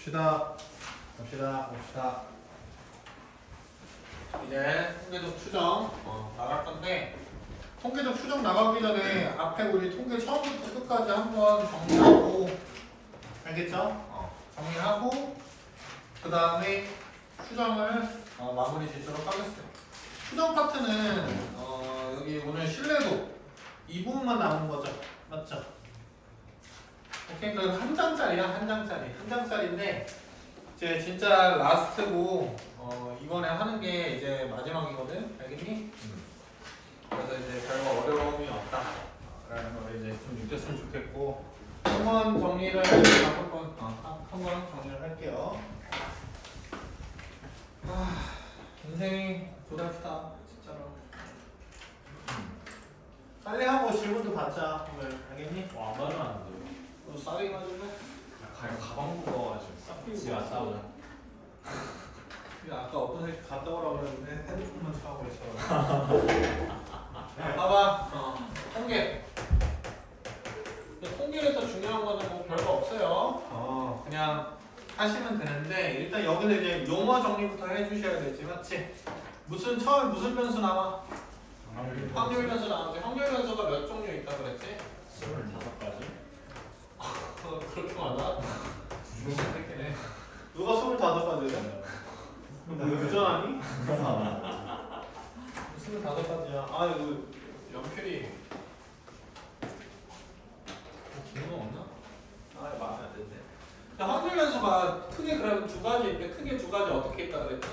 봅시다. 이제 통계적 추정 나갈 건데 통계적 추정 나가기 전에 앞에 우리 통계 처음부터 끝까지 한번 정리하고 알겠죠? 정리하고 그 다음에 추정을 마무리 짓도록 하겠습니다. 추정 파트는 여기 오늘 신뢰도 이 부분만 남은 거죠, 맞죠? 오케이, 그 한 장짜리야, 한 장짜리인데 이제 진짜 라스트고 이번에 하는 게 이제 마지막이거든, 알겠니? 그래서 이제 별로 어려움이 없다라는 걸 이제 좀 느꼈으면 좋겠고 한번 정리를 한번 정리를 할게요. 인생이 고달프다 진짜로. 빨리 하고 질문도 받자 오늘, 알겠니? 안 가져왔는데요. 너 싸게 가지고. 가방 무거워가지고 싹 왔다 오자. 아까 어떤 새끼 갔다 오라고 그랬는데 핸드폰만 차고 있어. 봐봐, 통계. 근데 통계에서 중요한 거는 뭐 별거 없어요. 그냥 하시면 되는데 일단 여기서 이제 용어 정리부터 해주셔야 되지, 맞지? 처음에 무슨 변수 나와? 확률 변수 나오지. 확률 변수가 몇 종류 있다 그랬지? 25가지? 그렇게 많아? 무슨 새끼네. 누가 25가지래? 너 유전하니? 25가지야. 아, 이거 연필이 기능 없나? 아, 마음에 안 드네. 확률 변수가 크게 그럼 두 가지인데 크게 두 가지 어떻게 있다 그랬지?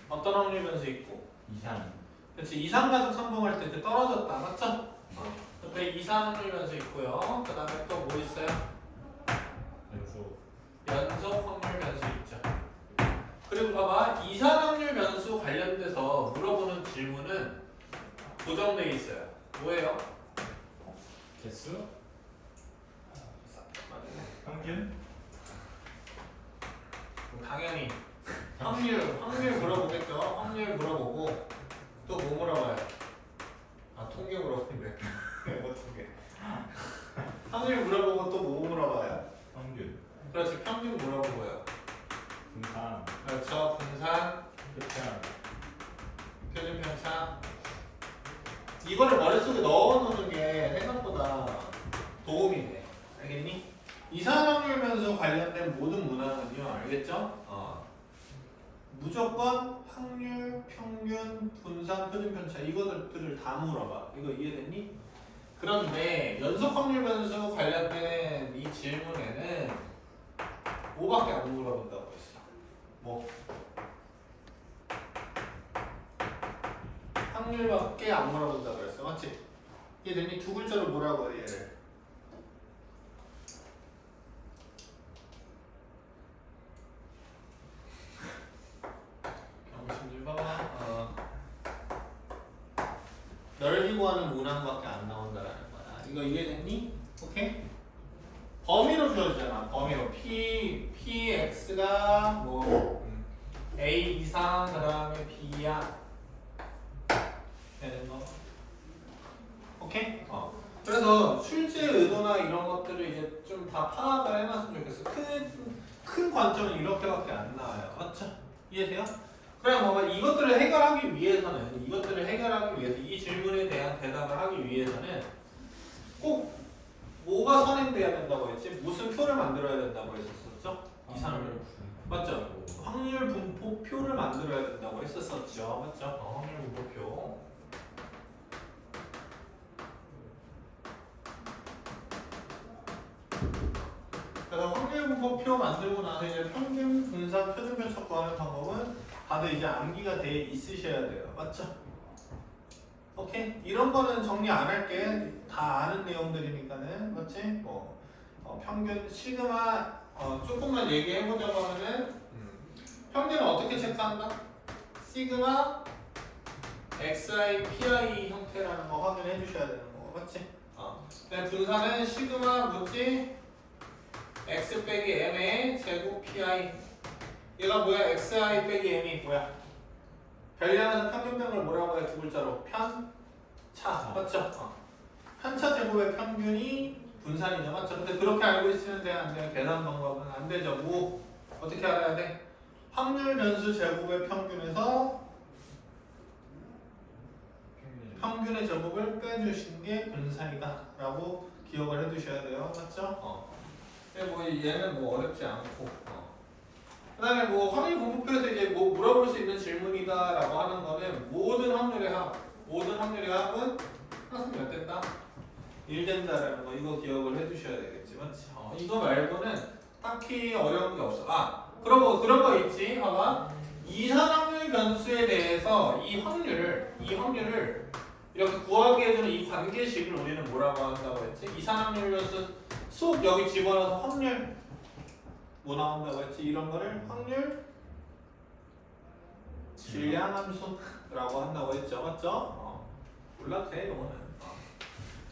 어떤 확률 변수 있고? 이상. 그렇지, 이상가족 성공할 때 그 떨어졌다, 맞죠? 그때 이상 확률 변수 있고요. 그 다음에 또 뭐 있어요? 연속 확률 변수 있죠. 그리고 봐봐, 이상 확률 변수 관련돼서 물어보는 질문은 고정되어 있어요. 뭐예요? 개수? 평균? 당연히 확률 물어보겠죠. 확률 물어보고 또 뭐 물어봐요? 통계 물어보는데. 뭐 통계? 확률 물어보고 또 뭐 물어봐요? 평균. 그렇지, 평균 물어보고요. 분산. 그렇죠, 분산, 표현. 표준 편차. 이거를 머릿속에 넣어놓는 게 생각보다 도움이 돼. 알겠니? 이상 확률 변수 관련된 모든 문항은요, 알겠죠? 무조건 확률, 평균, 분산, 표준 편차 이것들을 다 물어봐. 이거 이해됐니? 그런데 연속 확률 변수 관련된 이 질문에는 5밖에 안 물어본다고 했어. 뭐? 확률밖에 안 물어본다고 그랬어, 맞지? 이해됐니? 두 글자로 뭐라고 해, 얘를? 병신들 봐봐. 넓이 구하는 문항밖에 안 나온다라는 거야. 이거 이해됐니? 오케이? 범위로 주어지잖아. 범위로 px가 뭐 a 이상 그 다음에 b야 되는 거. 오케이? 그래서 출제 의도나 이런 것들을 이제 좀 다 파악을 해놨으면 좋겠어. 큰 관점은 이렇게밖에 안 나와요. 맞죠? 이해돼요? 그럼 뭐가 이것들을 해결하기 위해서는 이 질문에 대한 대답을 하기 위해서는 꼭 뭐가 선행돼야 된다고 했지? 무슨 표를 만들어야 된다고 했었죠? 이상을 맞죠? 확률 분포표를 만들어야 된다고 했었죠, 맞죠? 확률 분포표. 그래서 확률 분포표 만들고 나서 이제 평균, 분산, 표준편 척구하는 방법은 다들 이제 암기가 돼 있으셔야 돼요, 맞죠? 오케이? 이런 거는 정리 안 할게. 다 아는 내용들이니까는, 맞지? 뭐 평균, 시그마 조금만 얘기해보자고 하면은 평균은 어떻게 체크한다? 시그마 xi, pi 형태라는 거 확인해 주셔야 되는 거, 맞지? 그다음에 분산은 시그마 뭐지? x 빼기 m의 제곱 pi. 얘가 뭐야? xi 빼기 m이 뭐야? 별량에서 평균명을 뭐라고 해? 두 글자로 편차, 맞죠? 편차 제곱의 평균이 분산이죠. 맞죠? 근데 그렇게 알고 있으면 돼? 안 돼요? 계산 방법은 안 되죠. 뭐 어떻게 알아야 돼? 확률 변수 제곱의 평균에서 평균의 제곱을 빼주신 게 분산이다 라고 기억을 해두셔야 돼요. 맞죠? 뭐 얘는 뭐 어렵지 않고 그 다음에 뭐 확률 분포표에서 이제 뭐 물어볼 수 있는 질문이다 라고 하는 거는 모든 확률의 합은 항상 몇 된다? 1 된다라는 거 이거 기억을 해두셔야 되겠지. 맞지? 이거 말고는 딱히 어려운 게 없어. 그런 거 있지. 봐봐. 이산 확률 변수에 대해서 이 확률을 이렇게 구하게 해주는 이 관계식을 우리는 뭐라고 한다고 했지? 이산 확률 변수 속 여기 집어넣어서 확률 뭐 나온다고 했지? 이런 거를 확률 질량함수라고 한다고 했죠. 맞죠? 몰라도 돼 이거는.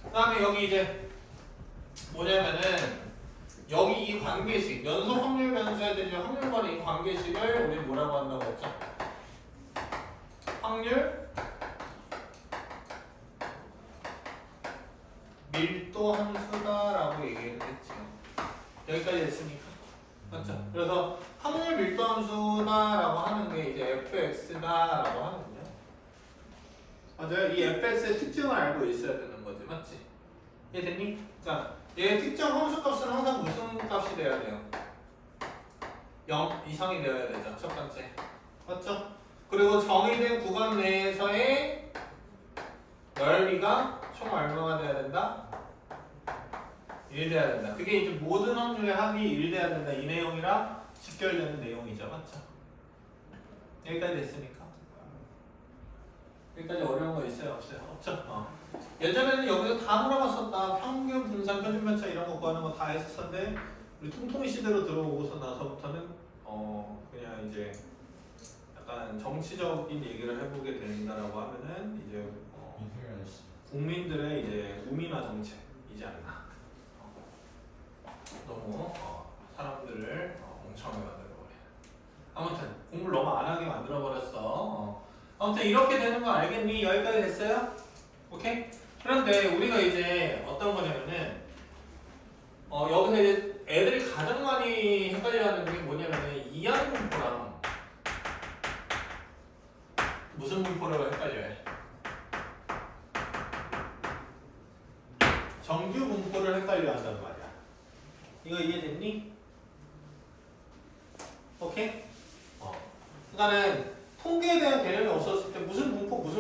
그 다음에 여기 이제 뭐냐면은 여기 이 관계식 연속 확률 변수에 대한 확률과의 이 관계식을 우리 뭐라고 한다고 했죠? 확률 밀도 함수다라고 얘기를 했죠. 여기까지 됐습니까? 맞죠? 그래서 확률 밀도 함수다라고 하는 게 이제 fx다라고 하는군요. 맞아요. 이 fx의 특징을 알고 있어야 되는 거지, 맞지? 이해됐니? 자, 얘 특정 함수 값은 항상 무슨 값이 돼야 돼요? 0 이상이 되어야 되죠. 첫 번째. 맞죠? 그리고 정의된 구간 내에서의 넓이가 총 얼마가 돼야 된다? 1 돼야 된다. 그게 이제 모든 확률의 합이 1 돼야 된다. 이 내용이랑 직결되는 내용이죠. 맞죠? 여기까지 됐습니까? 여기까지 어려운 거 있어요? 없어요? 없죠? 예전에는 여기서 다 물어봤었다. 평균, 분산, 표준 편차 이런 거 구하는 거 다 했었는데 우리 통통이 시대로 들어오고서 나서부터는 그냥 이제 약간 정치적인 얘기를 해보게 된다라고 하면은 이제 국민들의 이제 우민화 정책이지 않나. 너무 사람들을 멍청하게 만들어버려. 아무튼 공부를 너무 안 하게 만들어버렸어. 아무튼 이렇게 되는 거 알겠니? 여기까지 됐어요? 오케이? 그런데 우리가 이제 어떤 거냐면은 여기서 이제 애들이 가장 많이 헷갈려하는 게 뭐냐면은 이항 분포랑 무슨 분포라고 헷갈려해? 정규 분포를 헷갈려 한단 말이야. 이거 이해됐니? 오케이? 그러니까는 통계에 대한 개념이 없었을 때 무슨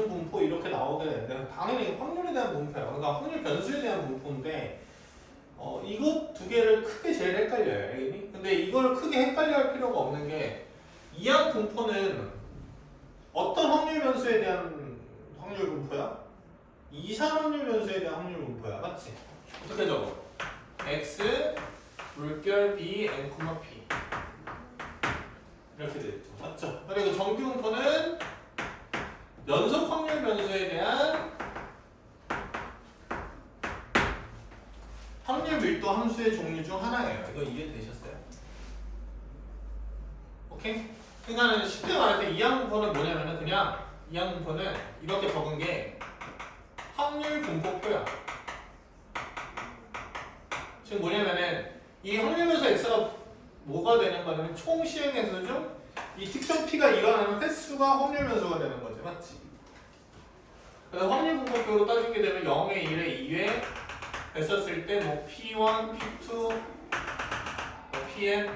분포 이렇게 나오게 되는데 당연히 확률에 대한 분포야. 그러니까 확률 변수에 대한 분포인데 이것 두 개를 크게 제일 헷갈려요. 알겠니? 근데 이걸 크게 헷갈려 할 필요가 없는 게 이항 분포는 어떤 확률 변수에 대한 확률 분포야? 이산 확률 변수에 대한 확률 분포야. 맞지? 어떻게 적어? x 물결 b n, p 이렇게 되죠. 맞죠? 그리고 정규 분포는 연속 확률 변수에 대한 확률 밀도 함수의 종류 중 하나예요. 이거 이해되셨어요? 오케이? 그러니까 쉽게 말할 때 이항 분포는 뭐냐면은 그냥 이항 분포는 이렇게 적은 게 확률 분포표야. 지금 뭐냐면은 이 확률 변수 x가 뭐가 되는 거냐면 총 시행 횟수 중 이 특정 p가 일어나는 횟수가 확률 변수가 되는 거지. 맞지? 그래서 확률 분포표로 따지게 되면 0에 1에 2에 했었을 때 뭐 P1, P2, 뭐 Pn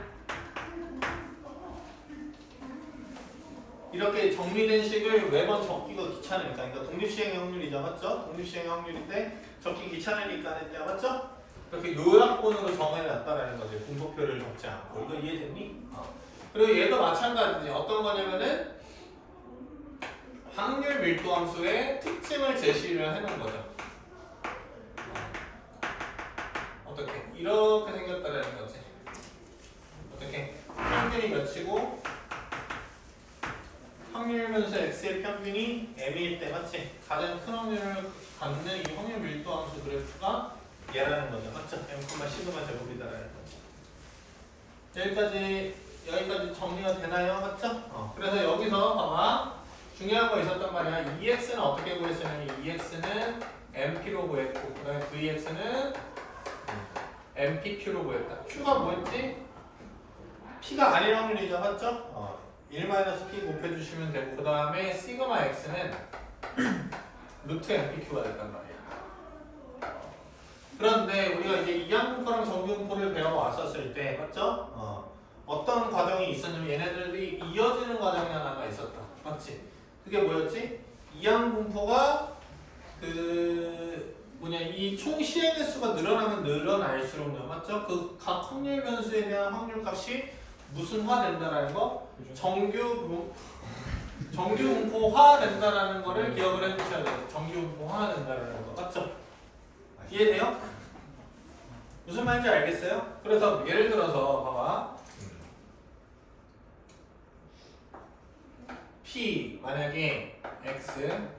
이렇게 정리된 식을 매번 적기가 귀찮으니까. 그러니까 독립시행의 확률이죠. 맞죠? 독립시행의 확률인데 적기 귀찮으니까 했죠. 맞죠? 이렇게 요약본으로 정해놨다라는 거지. 분포표를 적지 않고. 이거 이해됐니? 그리고 얘도 마찬가지지. 어떤 거냐면은 확률 밀도 함수의 특징을 제시를 해놓은 거죠. 어떻게? 이렇게 생겼다라는 거지. 어떻게? 평균이 몇이고 확률 변수 x의 평균이 m일 때 맞지? 가장 큰 확률을 갖는 이 확률 밀도 함수 그래프가 얘라는 거죠. 맞죠? m, 시그마 제곱이다라는 거지. 여기까지 정리가 되나요? 맞죠? 그래서 여기서 봐봐. 중요한 거 있었단 말이야. EX는 어떻게 구했으면 EX는 MP로 구했고 그 다음에 VX는 MPQ로 구했다. Q가 뭐였지? P가 아닐 확률이죠, 맞죠? 1-P 곱해주시면 되고 그 다음에 시그마 X는 루트 MPQ가 됐단 말이야. 그런데 우리가 이제 이항분포랑 정비분포를 배워왔었을 때 맞죠? 어떤 과정이 있었냐면 얘네들이 이어지는 과정이 하나가 있었다. 맞지? 그게 뭐였지? 이항분포가 이 총 시행 횟수가 늘어나면 늘어날수록요. 맞죠? 그 각 확률 변수에 대한 확률 값이 무슨화 된다라는 거? 정규분포화 된다라는 거를 기억을 해주셔야 돼요. 정규분포화 된다라는 거. 맞죠? 이해돼요? 무슨 말인지 알겠어요? 그래서 예를 들어서 봐봐. P 만약에 X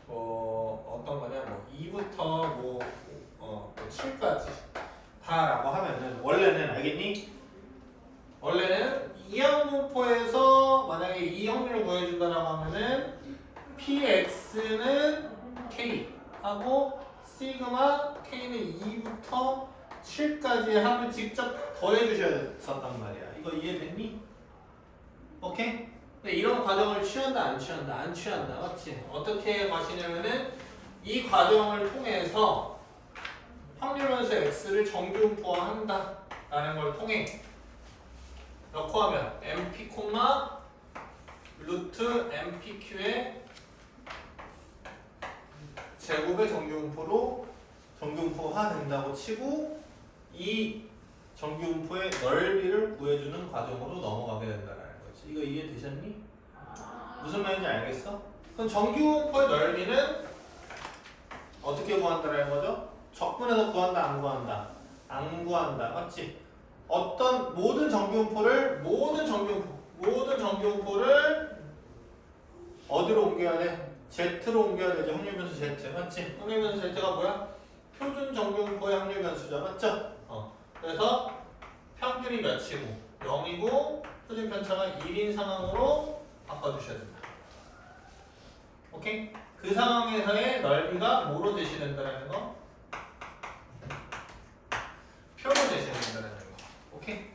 어떤 거냐 2부터 7까지 다라고 하면은 원래는 알겠니? 원래는 이항분포에서 만약에 이 확률을 구해준다라고 하면은 PX는 K 하고 시그마 K는 2부터 7까지 하면 직접 더해주셔야 됐었단 말이야. 이거 이해됐니? 오케이? 근데 이런 과정을 취한다 안 취한다? 안 취한다. 맞지? 어떻게 가시냐면은 이 과정을 통해서 확률변수 X를 정규분포화한다 라는 걸 통해 넣고 하면 MP, 루트 MPQ의 제곱의 정규분포화 된다고 치고 이 정규분포의 넓이를 구해주는 과정으로 넘어가게 된다는 거지. 이거 이해되셨니? 무슨 말인지 알겠어? 그럼 정규분포의 넓이는 어떻게 구한다는 거죠? 적분해서 구한다 안 구한다? 안 구한다. 맞지? 모든 정규분포를 어디로 옮겨야 돼? Z로 옮겨야 되죠. 확률변수 Z. 맞지? 확률변수 Z가 뭐야? 표준 정규분포의 확률변수죠. 맞죠? 그래서 평균이 몇이고 0이고 표준 편차가 1인 상황으로 바꿔주셔야 된다. 오케이? 그 상황에서의 넓이가 뭐로 제시된다는 거? 표로 제시된다는 거. 오케이?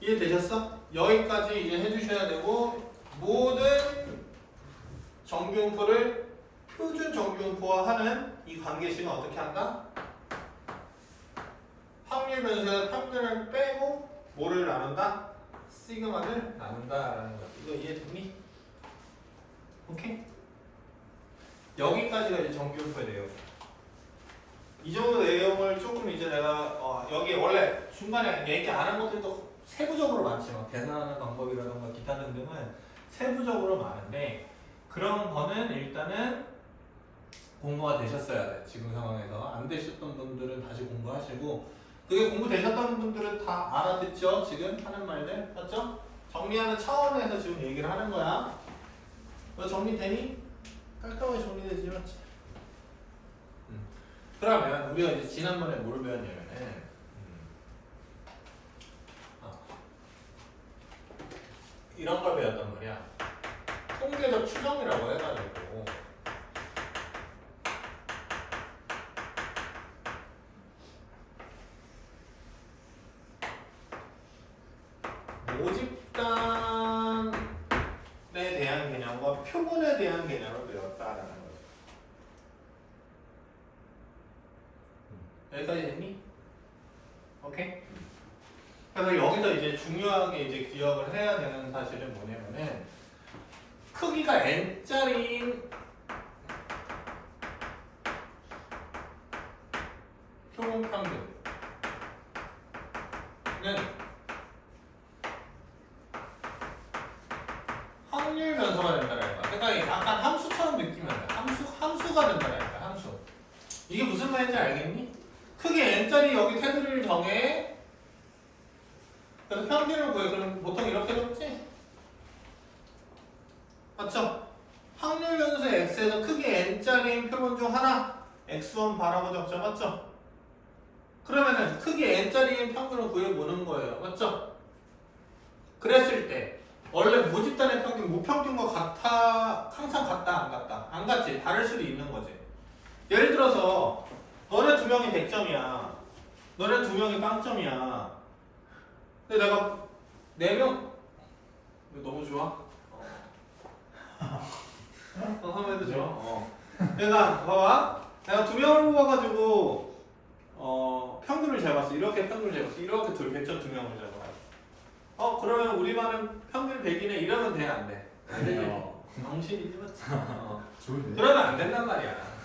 이해되셨어? 여기까지 이제 해주셔야 되고 모든 정규분포를 표준 정규분포화하는 이 관계식은 어떻게 한다? 확률 변수에서 평균을 빼고 뭐를 나눈다? 시그마를 나눈다라는 거. 이거 이해됐니? 오케이? 여기까지가 이제 정규분포의 내용. 이 정도 내용을 조금 이제 내가 여기 원래 중간에 얘기 안 한 것들도 세부적으로 많지만 계산하는 방법이라던가 기타 등등은 세부적으로 많은데 그런 거는 일단은 공부가 되셨어야 돼. 지금 상황에서 안 되셨던 분들은 다시 공부하시고 그게 공부되셨던 분들은 다 알아듣죠? 지금 하는 말들 맞죠? 정리하는 차원에서 지금 얘기를 하는 거야. 너 정리되니? 깔끔하게 정리되지 맞지? 그러면 우리가 이제 지난번에 뭘 배웠냐면은 이런 걸 배웠단 말이야. 통계적 추정이라고 해가지고 모집단에 대한 개념과 표본에 대한 개념을 배웠다라는 거죠. 여기까지 됐니? 오케이? 그래서 여기서 이제 중요하게 이제 기억을 해야 되는 사실은 뭐냐면은 크기가 n짜리인 표본 평균은 확률 변수가 된다는 거야. 그러니까 약간 함수처럼 느끼면 돼. 함수가 된다는 거야. 함수. 이게 무슨 말인지 알겠니? 크기 n짜리 여기 테두리를 정해. 그래서 평균을 구해. 그럼 보통 이렇게 적지? 맞죠? 확률 변수 x에서 크기 n짜리인 표본 중 하나 x1 바라고 적죠. 맞죠? 그러면은 크기 n짜리인 평균을 구해보는 거예요. 맞죠? 그랬을 때 원래 모집단의 평균 무평균과 같아 항상 같다 안 같다? 안 같지? 다를 수도 있는 거지. 예를 들어서 너네 두 명이 100점이야. 너네 두 명이 빵점이야. 근데 내가 4명 이거 너무 좋아? 한번 해도 좋아. 내가 봐봐. 내가 두 명을 뽑아가지고 평균을 잡았어. 이렇게 평균을 잡았어. 이렇게 100점 두 명을 잡아. 그러면 우리 반은 평균 100이네. 이러면 돼? 안 돼? 안 되지. 정신이지 맞지? 좋은데? 그러면 안 된단 말이야.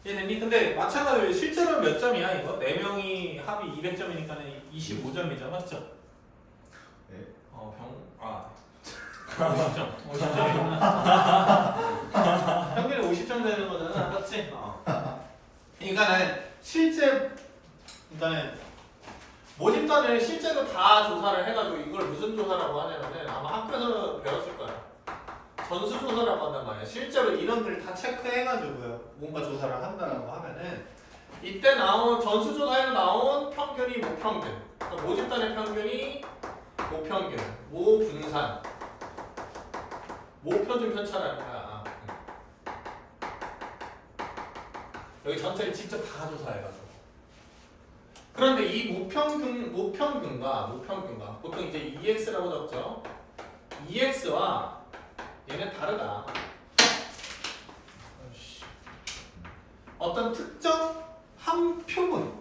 이해됐니? 근데 마찬가지로 실제로 몇 점이야 이거? 4명이 합이 200점이니까 25점이죠. 맞죠? 네. 50점. 50점이구나. 평균이 50점 되는 거잖아. 맞지? 그러니까는 그러니까는 모집단을 실제로 다 조사를 해가지고 이걸 무슨 조사라고 하냐면은 아마 학교에서 배웠을 거야. 전수조사라고 한단 말이야. 실제로 인원들을 다 체크해가지고요. 뭔가 조사를 한다라고 하면은 이때 나온 전수조사에서 나온 평균이 모평균. 그러니까 모집단의 평균이 모평균, 모분산, 모표준 편차라는 거야. 여기 전체를 직접 다 조사해가지고. 그런데 이 모평균과 보통 이제 EX라고 적죠. EX와 얘는 다르다. 어떤 특정 한 표본,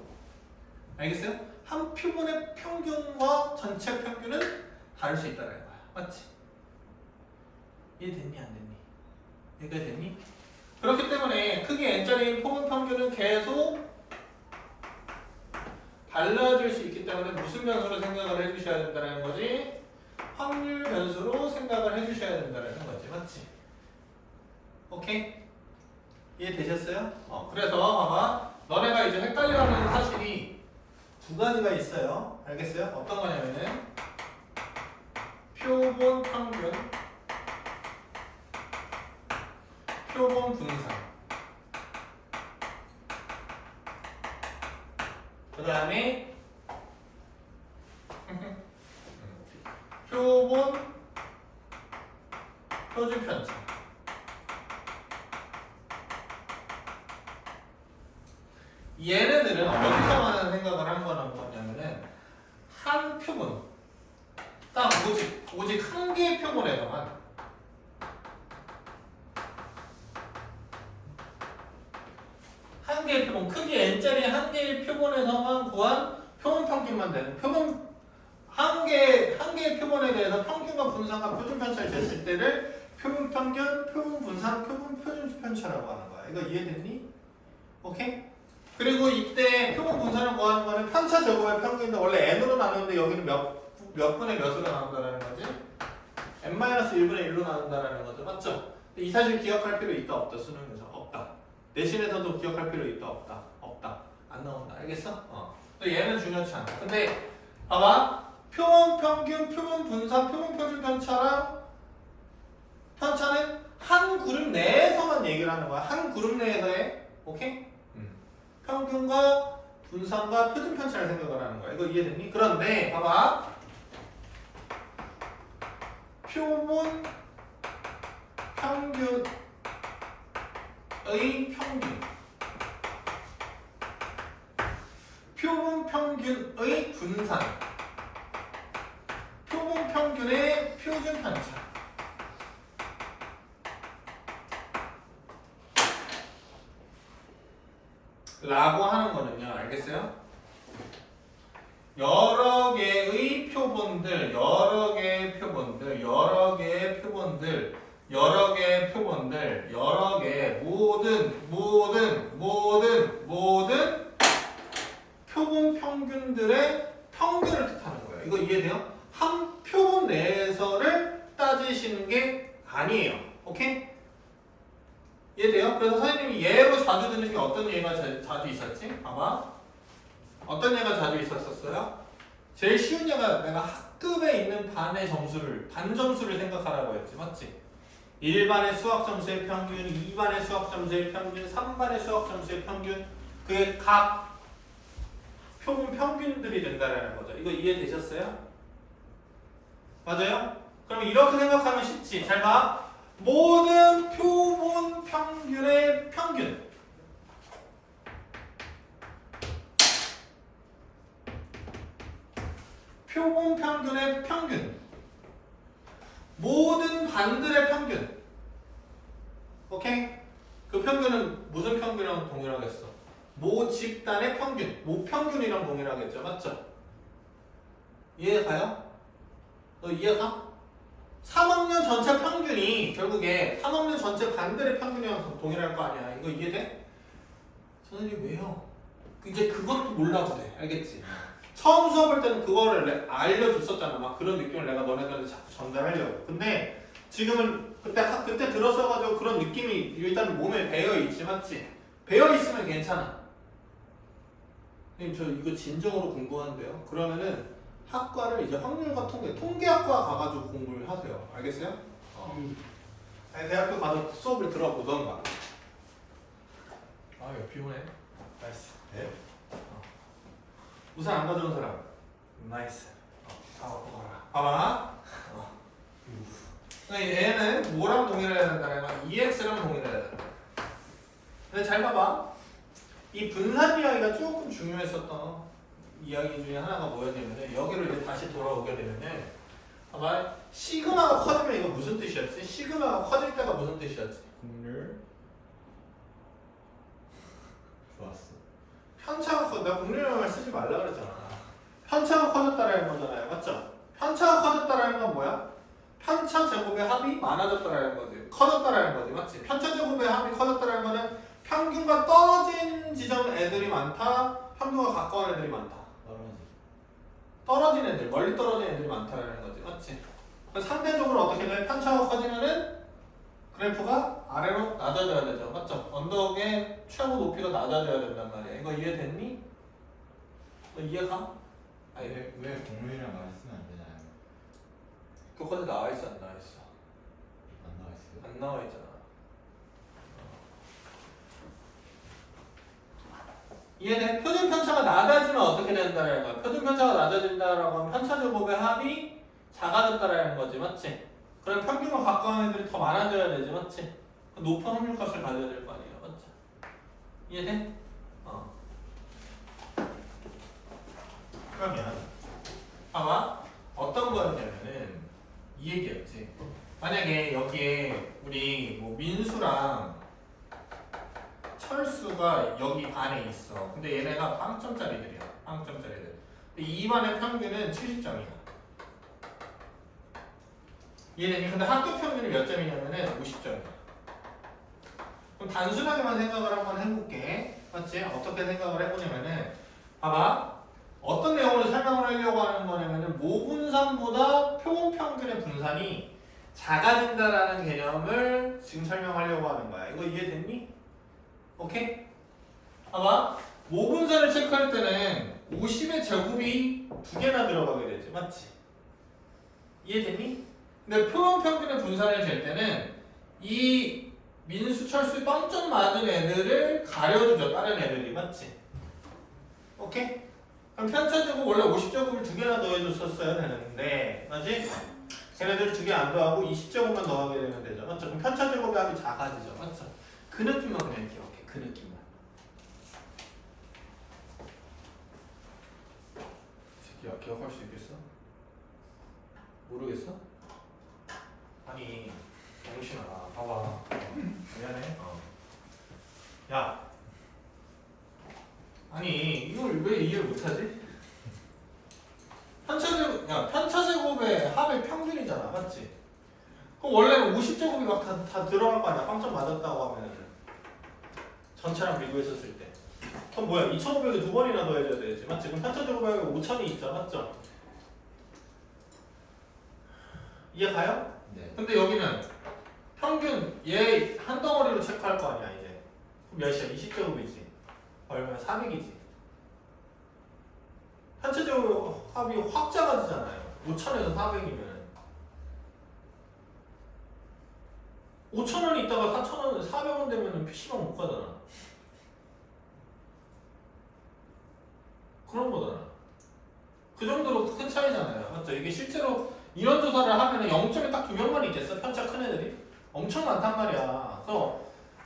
알겠어요? 한 표본의 평균과 전체 평균은 다를 수 있다는 거야. 맞지? 이해됐니? 안 됐니? 이해가 됐니? 그렇기 때문에 크기 n짜리인 표본 평균은 계속 달라질 수 있기 때문에 무슨 변수로 생각을 해주셔야 된다는 거지? 확률 변수로 생각을 해주셔야 된다는 거지. 맞지? 오케이? 이해되셨어요? 그래서 봐봐. 너네가 이제 헷갈려하는 사실이 두 가지가 있어요. 알겠어요? 어떤 거냐면은 표본 평균, 표본 분산, 그 다음에 표본 표준 편차. 얘네들은 어디서만 생각을 한 거냐면은 한 표본, 딱 오직 한 개의 표본에서만 한 개의 표본, 크기 n짜리 한 개의 표본에서만 구한 표본 평균만 되는 한 개의 표본에 대해서 평균과 분산과 표준 편차를 쟀을 때를 표본 평균, 표본 분산, 표본 표준 편차라고 하는 거야. 이거 이해됐니? 오케이? 그리고 이때 표본 분산을 구하는 거는 편차 제곱의 평균인데 원래 n으로 나누는데 여기는 몇 분의 몇으로 나눈다라는 거지? n-1분의 1로 나눈다라는 거죠. 맞죠? 이 사실 기억할 필요 있다 없다 수능에서? 없다. 내신에서도 기억할 필요 있다 없다? 없다. 안 나온다. 알겠어? 또 얘는 중요치 않다. 근데 봐봐. 표본 평균, 표본 분산, 표본 표준 편차는 한 그룹 내에서만 얘기를 하는 거야. 한 그룹 내에서의 오케이? 평균과 분산과 표준 편차를 생각을 하는 거야. 이거 이해됐니? 그런데 봐봐. 표본 평균의 평균, 표본 평균의 분산, 표본 평균의 표준 편차. 라고 하는 거는요, 알겠어요? 여러 개의 표본들, 여러 개의 표본, 모든 표본 평균들의 평균을 뜻하는 거예요. 이거 이해돼요? 한 표본 내에서를 따지시는 게 아니에요. 오케이? 이해돼요? 그래서 선생님이 예로 자주 드는 게 어떤 예가 자주 있었지? 봐봐. 어떤 예가 자주 있었어요? 제일 쉬운 예가 내가 학급에 있는 반의 점수를, 반 점수를 생각하라고 했지. 맞지? 1반의 수학 점수의 평균, 2반의 수학 점수의 평균, 3반의 수학 점수의 평균, 그게 각 표본 평균들이 된다는 거죠. 이거 이해되셨어요? 맞아요? 그럼 이렇게 생각하면 쉽지. 잘 봐. 모든 표본 평균의 평균. 표본 평균의 평균. 모든 반들의 평균. 오케이? 그 평균은 무슨 평균이랑 동일하겠어? 모 집단의 평균. 모 평균이랑 동일하겠죠. 맞죠? 이해가요? 너 이해가? 3학년 전체 평균이 결국에 3학년 전체 반들의 평균이랑 동일할 거 아니야. 이거 이해돼? 선생님 왜요? 이제 그것도 몰라도 돼. 알겠지? 처음 수업할 때는 그거를 알려줬었잖아. 막 그런 느낌을 내가 너네들한테 자꾸 전달하려고. 근데 지금은 그때 들었어가지고 그런 느낌이 일단 몸에 배어있지. 맞지? 배어있으면 괜찮아. 선생님 저 이거 진정으로 궁금한데요? 그러면은 학과를 이제 확률과 통계학과 가가지고 공부를 하세요. 알겠어요? 아니, 대학교 가서 수업을 들어보던가. 아, 왜 비 오네? 나이스. 네? 우산 안 가져온 사람. 나이스. 다 갖고 가라. 봐봐. 그러니까 얘는 뭐랑 동일해야 된다면 EX랑 동일해야 된다. 근데 잘 봐봐. 이 분산 이야기가 조금 중요했었던 이야기 중에 하나가 뭐였냐면 여기로 이제 다시 돌아오게 되면은 봐봐. 시그마가 커지면 이거 무슨 뜻이었지? 시그마가 커질 때가 무슨 뜻이었지? 확률 좋았어. 편차가 내가 공률이라는 말 쓰지 말라 그랬잖아. 편차가 커졌다라는 거잖아요. 맞죠? 편차가 커졌다라는 건 뭐야? 편차 제곱의 합이 많아졌다라는 거지. 커졌다라는 거지. 맞지? 편차 제곱의 합이 커졌다라는 거는 평균과 떨어진 지점 애들이 많다. 평균과 가까운 애들이 많다. 떨어진 애들, 멀리 떨어진 애들이 많다라는 거지. 맞지? 상대적으로 어떻게 돼? 편차가 커지면은 그래프가 아래로 낮아져야 되죠. 맞죠? 언덕의 최고 높이가 낮아져야 된단 말이야. 이거 이해됐니? 너 이해가? 아니, 왜 공률이랑 많이 쓰면 안 되나요? 교과서에 나와 있어, 안 나와 있어? 안 나와 있어요. 안 나와 있잖아. 이해돼? 표준 편차가 낮아지면 어떻게 된다는 거야? 표준 편차가 낮아진다라고 하면 편차 제곱의 합이 작아졌다라는 거지, 맞지? 그럼 평균과 가까운 애들이 더 많아져야 되지, 맞지? 높은 확률값을 가져야 될 거 아니에요, 맞지? 이해돼? 그러면 봐봐. 어떤 거였냐면은 이 얘기였지. 만약에 여기에 우리 뭐 민수랑 철수가 여기 반에 있어. 근데 얘네가 빵점짜리들이야. 빵점짜리들. 근데 이 반의 평균은 70점이야. 얘네 근데 학교 평균이 몇 점이냐면은 50점이야. 그럼 단순하게만 생각을 한번 해볼게. 맞지? 어떻게 생각을 해보냐면은 봐봐. 어떤 내용을 설명을 하려고 하는 거냐면은 모분산보다 표본평균의 분산이 작아진다라는 개념을 지금 설명하려고 하는 거야. 이거 이해됐니? 오케이? 봐봐. 모분산을 체크할 때는 50의 제곱이 두 개나 들어가게 되지. 맞지? 이해됐니? 근데 표본평균의 분산을 잴 때는 이 민수, 철수 빵점 맞은 애들을 가려주죠. 다른 애들이. 맞지? 오케이? 그럼 편차제곱 원래 50제곱을 두 개나 더해줬었어야 되는데 맞지? 걔네들 두 개 안 더하고 20제곱만 더하게 되면 되죠. 맞죠? 그럼 편차제곱의 합이 작아지죠. 맞죠? 그 느낌만 그냥 기억해. 그 느낌만. 새끼야 기억할 수 있겠어? 모르겠어? 아니 영신아 봐봐. 미안해. 야 아니 이걸 왜 이해를 못하지? 편차제곱의 합의 평균이잖아. 맞지? 그럼 원래는 50제곱이 막 다 들어갈 거 아니야. 빵점 맞았다고 하면은 전체랑 비교했었을 때 그럼 뭐야 2500에 두 번이나 더해줘야 되지. 맞지? 그럼 편차제곱에 5000이 있죠. 맞죠? 이해 가요? 네. 근데 여기는 평균 얘 한 덩어리로 체크할 거 아니야 이제. 그럼 몇이야? 20제곱이지. 얼마야? 400이지. 편차제곱 합이 확 작아지잖아요. 5000에서 400이면 5,000원 있다가 4,000원, 400원 되면 PC방 못 가잖아. 그런 거잖아. 그 정도로 큰 차이잖아요. 맞죠? 이게 실제로 이런 조사를 하면 0점이 딱 2명만 있겠어. 편차 큰 애들이. 엄청 많단 말이야. 그래서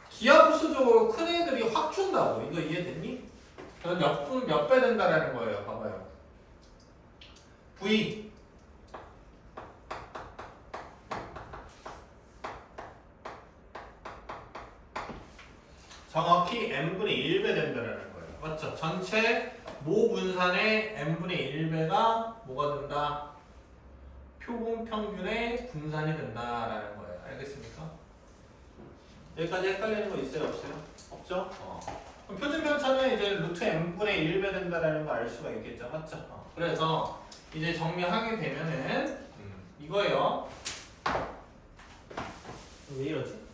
기하급수적으로 큰 애들이 확 준다고. 이거 이해됐니? 그래서 몇 배 된다라는 거예요. 봐봐요. V 정확히 n분의 1배 된다라는 거예요. 맞죠? 전체 모 분산의 n분의 1배가 뭐가 된다? 표본 평균의 분산이 된다라는 거예요. 알겠습니까? 여기까지 헷갈리는 거 있어요? 없어요? 없죠? 그럼 표준 편차는 이제 루트 n분의 1배 된다라는 거 알 수가 있겠죠? 맞죠? 그래서 이제 정리하게 되면은 이거예요. 왜 이러지?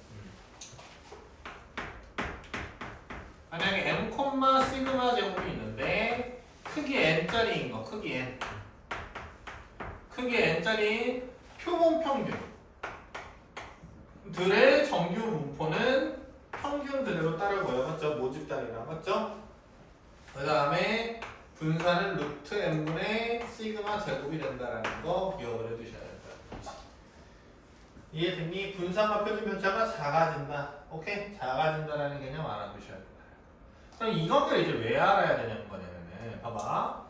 만약에 m, 시그마 제곱이 있는데 크기 n짜리인 거, 크기 n. 크기 n짜리 표본 평균들의 정규 분포는 평균 그대로 따르고요. 맞죠? 모집단이랑 맞죠? 그 다음에 분산은 루트 n분의 시그마 제곱이 된다라는 거 기억을 해두셔야 된다. 이해됐니? 분산과 표준 편차가 작아진다. 오케이? 작아진다라는 개념 알아두셔야 된다. 그럼 이거를 이제 왜 알아야 되냐는 거냐면은 봐봐.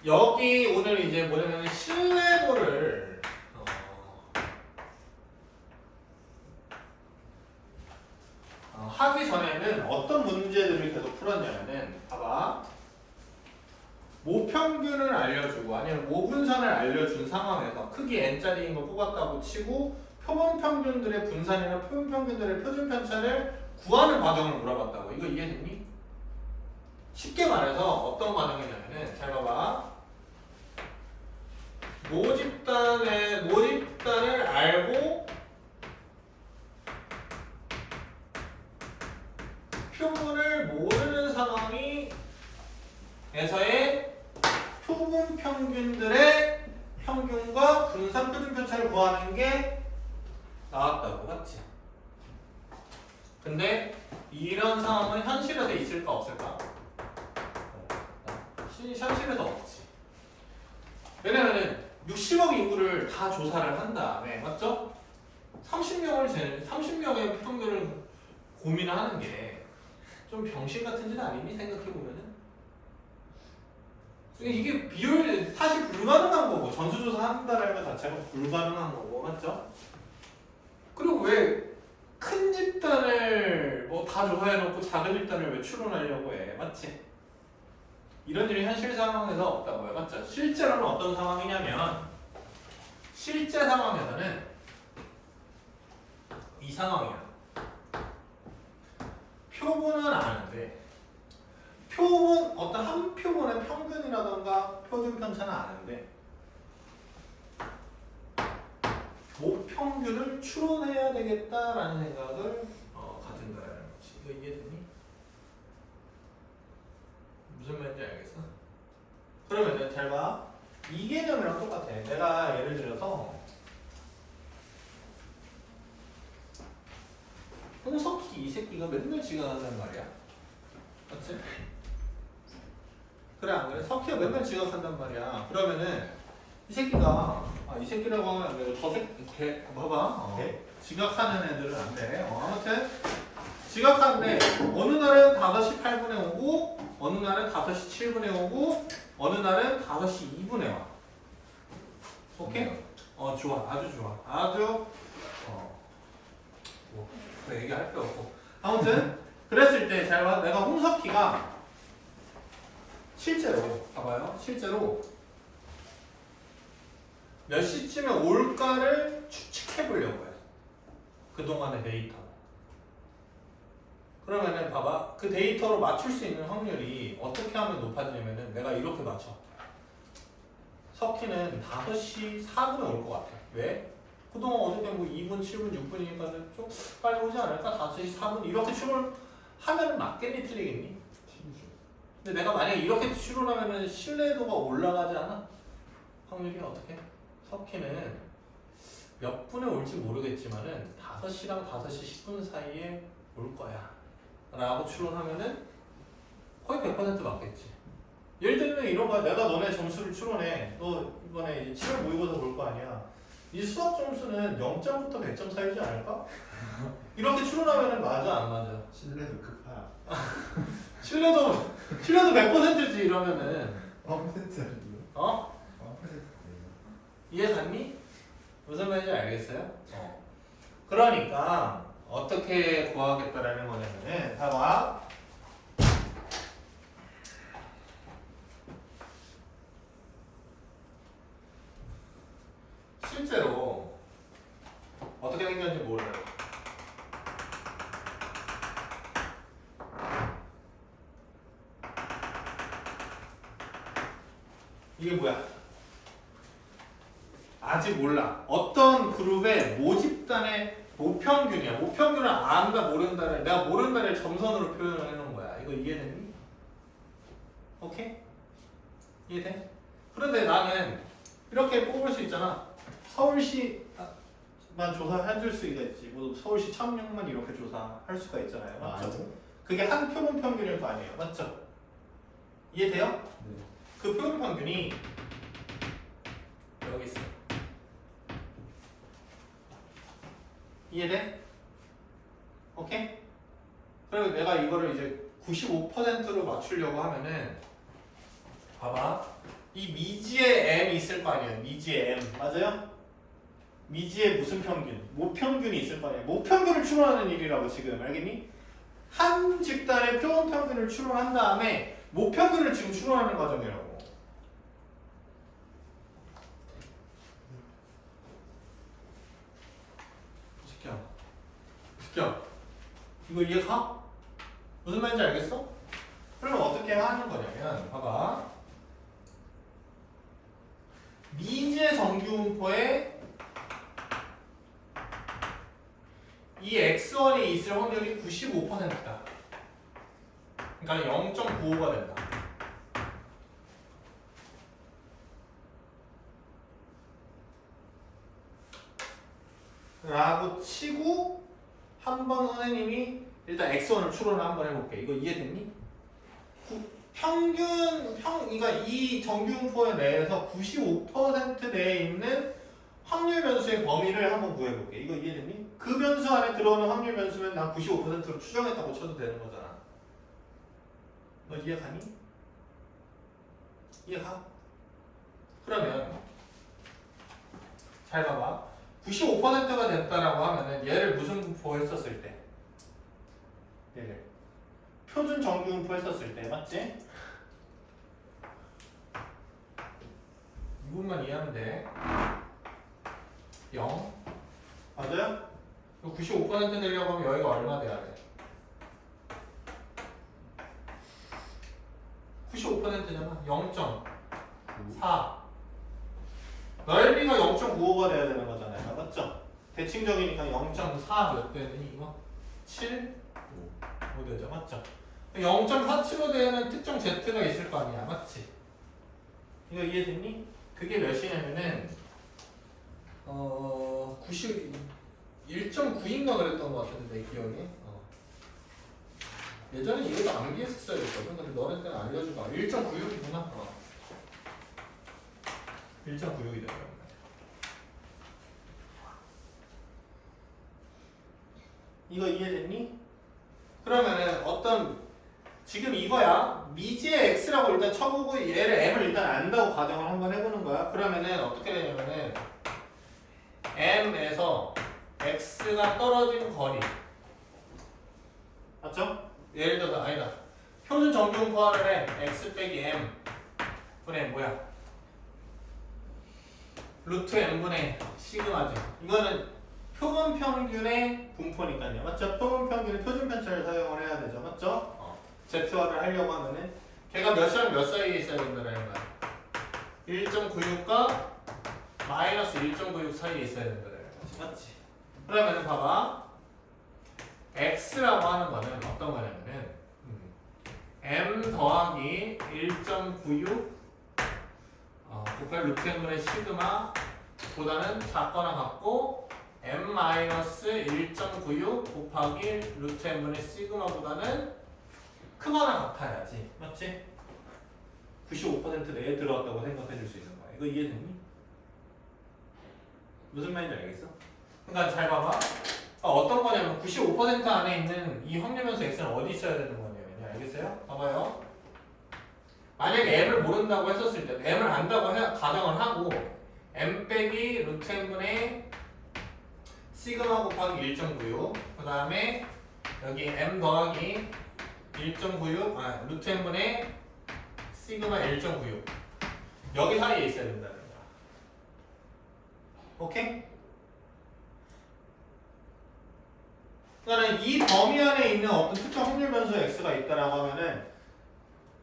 여기 오늘 이제 뭐냐면 신뢰도를 하기 전에는 어떤 문제들을 계속 풀었냐면은 봐봐. 모평균을 알려주고 아니면 모분산을 알려준 상황에서 크기 n짜리인 거 뽑았다고 치고 표본 평균들의 분산이나 표본 평균들의 표준 편차를 구하는 과정을 물어봤다고. 이거 이해됐니? 쉽게 말해서 어떤 과정이냐면은 잘 봐봐. 모집단을 알고 표본을 모르는 상황에서의 표본 평균들의 평균과 분산 표준 편차를 구하는 게 나왔다고. 맞지? 근데 이런 상황은 현실에서 있을까 없을까? 현실에서 없지. 왜냐면은 60억 인구를 다 조사를 한 다음에 맞죠? 30명의 평균을 고민하는 게 좀 병신 같은 짓 아니니? 생각해보면은 이게 비율 사실 불가능한 거고 전수조사 한다는 것 자체가 불가능한 거고 맞죠? 그리고 왜 큰 집단을 뭐 다 조사해놓고 작은 집단을 왜 추론하려고 해? 맞지? 이런 일이 현실 상황에서 없다고요. 맞죠? 실제로는 어떤 상황이냐면 실제 상황에서는 이 상황이야. 표본은 아는데 어떤 한 표본의 평균이라던가 표준 편차는 아는데 모평균을 추론해야 되겠다라는 생각을 가진다라는 거지. 이거 이해되니? 무슨 말인지 알겠어? 그러면 잘 봐. 이 개념이랑 똑같아. 내가 예를 들어서 홍석희 이 새끼가 맨날 지각한단 말이야. 맞지? 그래 안 그래? 석희가 맨날 지각한단 말이야. 그러면은 이 새끼가 이 새끼라고 하면 안 되고 저 새끼 걔 봐봐. 지각하는 애들은 안 돼. 아무튼 지각하는데 어느 날은 5시 8분에 오고 어느 날은 5시 7분에 오고 어느 날은 5시 2분에 와. 오케이? 좋아. 아주 좋아. 아주 뭐 얘기할 게 없고 아무튼 그랬을 때 잘 봐. 내가 홍석희가 실제로 봐봐요. 실제로 몇 시쯤에 올까를 추측해 보려고 해. 그동안의 데이터. 그러면은 봐봐. 그 데이터로 맞출 수 있는 확률이 어떻게 하면 높아지냐면은 내가 이렇게 맞춰. 석희는 5시 4분에 올 것 같아. 왜? 그동안 어저께 뭐 2분, 7분, 6분이니까 좀 빨리 오지 않을까? 5시 4분 이렇게 추론하면은 맞겠니? 틀리겠니? 근데 내가 만약에 이렇게 추론하면은 신뢰도가 올라가지 않아? 확률이 어떻게? 석희는 몇 분에 올지 모르겠지만은 5시랑 5시 10분 사이에 올 거야 라고 추론하면은 거의 100% 맞겠지. 예를 들면 이런 거야. 내가 너네 점수를 추론해. 너 이번에 이제 7월 모의고사 볼 거 아니야. 이 수학 점수는 0점부터 100점 사이지 않을까? 이렇게 추론하면은 맞아 안 맞아? 신뢰도 급하야. 신뢰도 100%지 이러면은. 100%짜리. 어? 이해 갔니? 무슨 말인지 알겠어요? 그러니까 어떻게 구하겠다라는 거냐면은 봐봐. 실제로 어떻게 생겼는지 몰라요. 이게 뭐야? 아직 몰라. 어떤 그룹의 모집단의 모평균이야. 모평균을 안다 모른다를 내가 모른다를 점선으로 표현을 해놓은 거야. 이거 이해됐니? 오케이? 이해돼? 그런데 나는 이렇게 뽑을 수 있잖아. 서울시만 조사해줄 수가 있지. 뭐 서울시 참여만 이렇게 조사할 수가 있잖아요. 맞죠? 그게 한 표본 평균일 거 아니에요. 맞죠? 이해돼요? 네. 그 표본 평균이 여기 있어. 이해돼? 오케이? 그리고 내가 이거를 이제 95%로 맞추려고 하면은 봐봐. 이 미지의 m이 있을 거 아니에요. 미지의 m. 맞아요? 미지의 무슨 평균? 모평균이 있을 거 아니에요. 모평균을 추론하는 일이라고 지금 알겠니? 한 집단의 표본 평균을 추론한 다음에 모평균을 지금 추론하는 과정이라고. 시켜. 이거 이해가? 무슨 말인지 알겠어? 그러면 어떻게 하는 거냐면 봐봐. 미지의 정규분포에 이 x1이 있을 확률이 95%다. 그러니까 0.95가 된다. 라고 치고 한번 선생님이 일단 x1을 추론을 한번 해볼게. 이거 이해됐니? 그러니까 이 정규분포 내에서 95% 내에 있는 확률 변수의 범위를 한번 구해볼게. 이거 이해됐니? 그 변수 안에 들어오는 확률 변수면 난 95%로 추정했다고 쳐도 되는 거잖아. 너 이해가니? 이해가? 그러면 잘 봐봐. 95%가 됐다라고 하면은 얘를 무슨 분포 했었을 때? 얘를 표준 정규분포 했었을 때 맞지? 이 부분만 이해하면 돼. 0 맞아요? 95% 되려고 하면 여기가 얼마 돼야 돼? 95%잖아. 0.4 넓이가 0.95가 돼야 되는 거잖아요. 맞죠? 대칭적이니까 0.4 몇 되니 이거? 7? 5 되죠. 맞죠? 0.47로 되는 특정 Z가 있을 거 아니야. 맞지? 이거 이해됐니? 그게 몇이냐면은 1.9인가 그랬던 것 같은데 내 기억에. 예전에 이것도 암기했었어야 됐거든. 근데 너네들은 알려주고 1.96이구나. 1.96이 되더라고요. 이거 이해됐니? 그러면은 어떤 지금 이거야. 미지의 x라고 일단 쳐보고 얘를 m을 일단 안다고 가정을 한번 해보는 거야. 그러면은 어떻게 되냐면은 m에서 x가 떨어진 거리 맞죠? 예를 들어서 아니다. 표준 정규분포를 해. x 빼기 m 분의 뭐야? 루트 m분의 시그마죠. 이거는 표본 평균의 분포니까요. 맞죠? 표본 평균은 표준 편차를 사용을 해야 되죠. 맞죠? Z화를 하려고 하면은 걔가 몇 시랑 몇 사이에 있어야 된다는 거야. 1.96과 마이너스 1.96 사이에 있어야 된다는 거야. 맞지? 그러면은 봐봐. X라고 하는 거는 어떤 거냐면은 M 더하기 1.96 곱하기 루트 m분의 시그마 보다는 작거나 같고 m 마이너스 1.96 곱하기 루트 m분의 시그마보다는 크거나 같아야지. 맞지? 95% 내에 들어왔다고 생각해 줄 수 있는 거야. 이거 이해됐니? 무슨 말인지 알겠어? 그러니까 잘 봐봐. 어떤 거냐면 95% 안에 있는 이 확률 변수 x는 어디 있어야 되는 거냐면요. 알겠어요? 봐봐요. 만약에 m을 모른다고 했었을 때 m을 안다고 가정을 하고 m 빼기 루트 n분의 시그마 곱하기 1.96 그 다음에 여기 m 더하기 1.96 루트 n분의 시그마 1.96 여기 사이에 있어야 된다는 거야. 오케이? 그러니까 이 범위 안에 있는 어떤 특정 확률 변수 x가 있다라고 하면은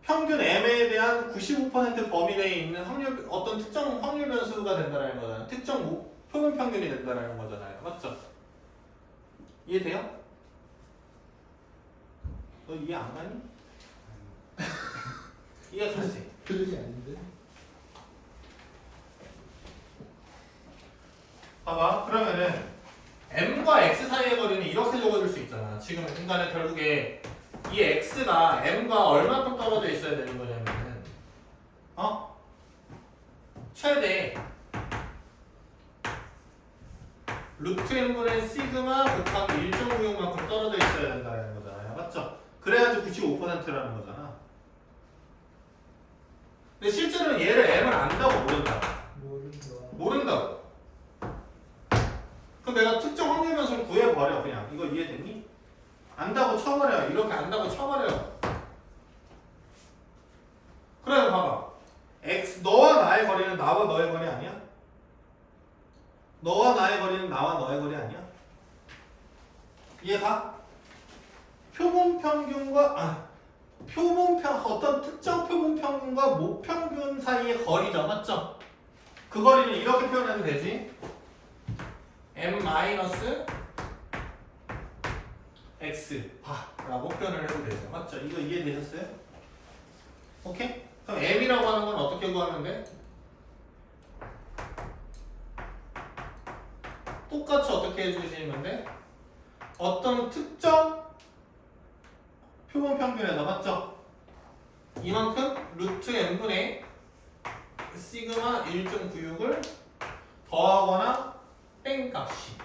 평균 m에 대한 95% 범위 내에 있는 확률 어떤 특정 확률 변수가 된다라는 거잖아요. 특정 표본 평균이 된다라는 거잖아요. 맞죠? 이해돼요? 너 이해 안 가니? 이해 가지? 표준이 아닌데? 봐봐. 그러면은 m과 x 사이의 거리는 이렇게 적어줄 수 있잖아. 지금 인간은 결국에 이 x가 m과 얼마큼 떨어져 있어야 되는 거냐면은 최대 루트 n분의 시그마 곱하기 1.96만큼 떨어져 있어야 된다는 거잖아요. 맞죠? 그래야지 95%라는 거잖아. 근데 실제로는 얘를 m을 안다고 모른다고. 그럼 내가 특정 확률 변수를 구해버려. 그냥 이거 이해됐니? 안다고 쳐버려요. 이렇게 안다고 쳐버려요. 그래 봐봐. x 너와 나의 거리는 나와 너의 거리 아니야? 너와 나의 거리는 나와 너의 거리 아니야? 이해가? 표본 평균과 어떤 특정 표본 평균과 모평균 사이의 거리죠. 맞죠? 그 거리는 이렇게 표현해도 되지. m 마이너스 x 라고 표현을 해도 되죠. 맞죠? 이거 이해되셨어요? 오케이? 그럼 m이라고 하는 건 어떻게 구하면 돼? 똑같이 어떻게 해주시면 돼? 어떤 특정 표본 평균에다 맞죠? 이만큼 루트 n분의 시그마 1.96을 더하거나 뺀값이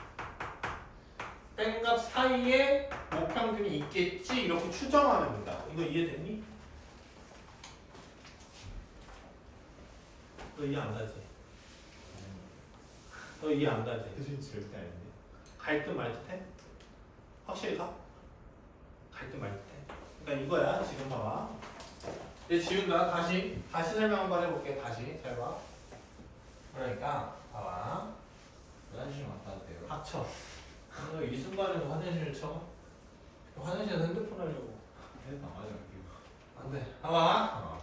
뺀값 사이에 모평균이 있겠지 이렇게 추정하면 된다. 이거 이해됐니? 너 이해 안 가지? 너 이해 안 가지? 표준이 절대 아닌데? 갈 듯 말 듯해? 확실히 가? 갈 듯 말 듯해? 그러니까 이거야. 지금 봐봐. 이제 지훈아 다시 설명 한번 해볼게. 다시 잘 봐. 그러니까 봐봐. 화장실 갔다 와도 돼요? 닥쳐. 너 이 순간에도 화장실을 쳐? 화장실에서 핸드폰 하려고. 해도 안 가져갈게요. 안 돼. 봐봐.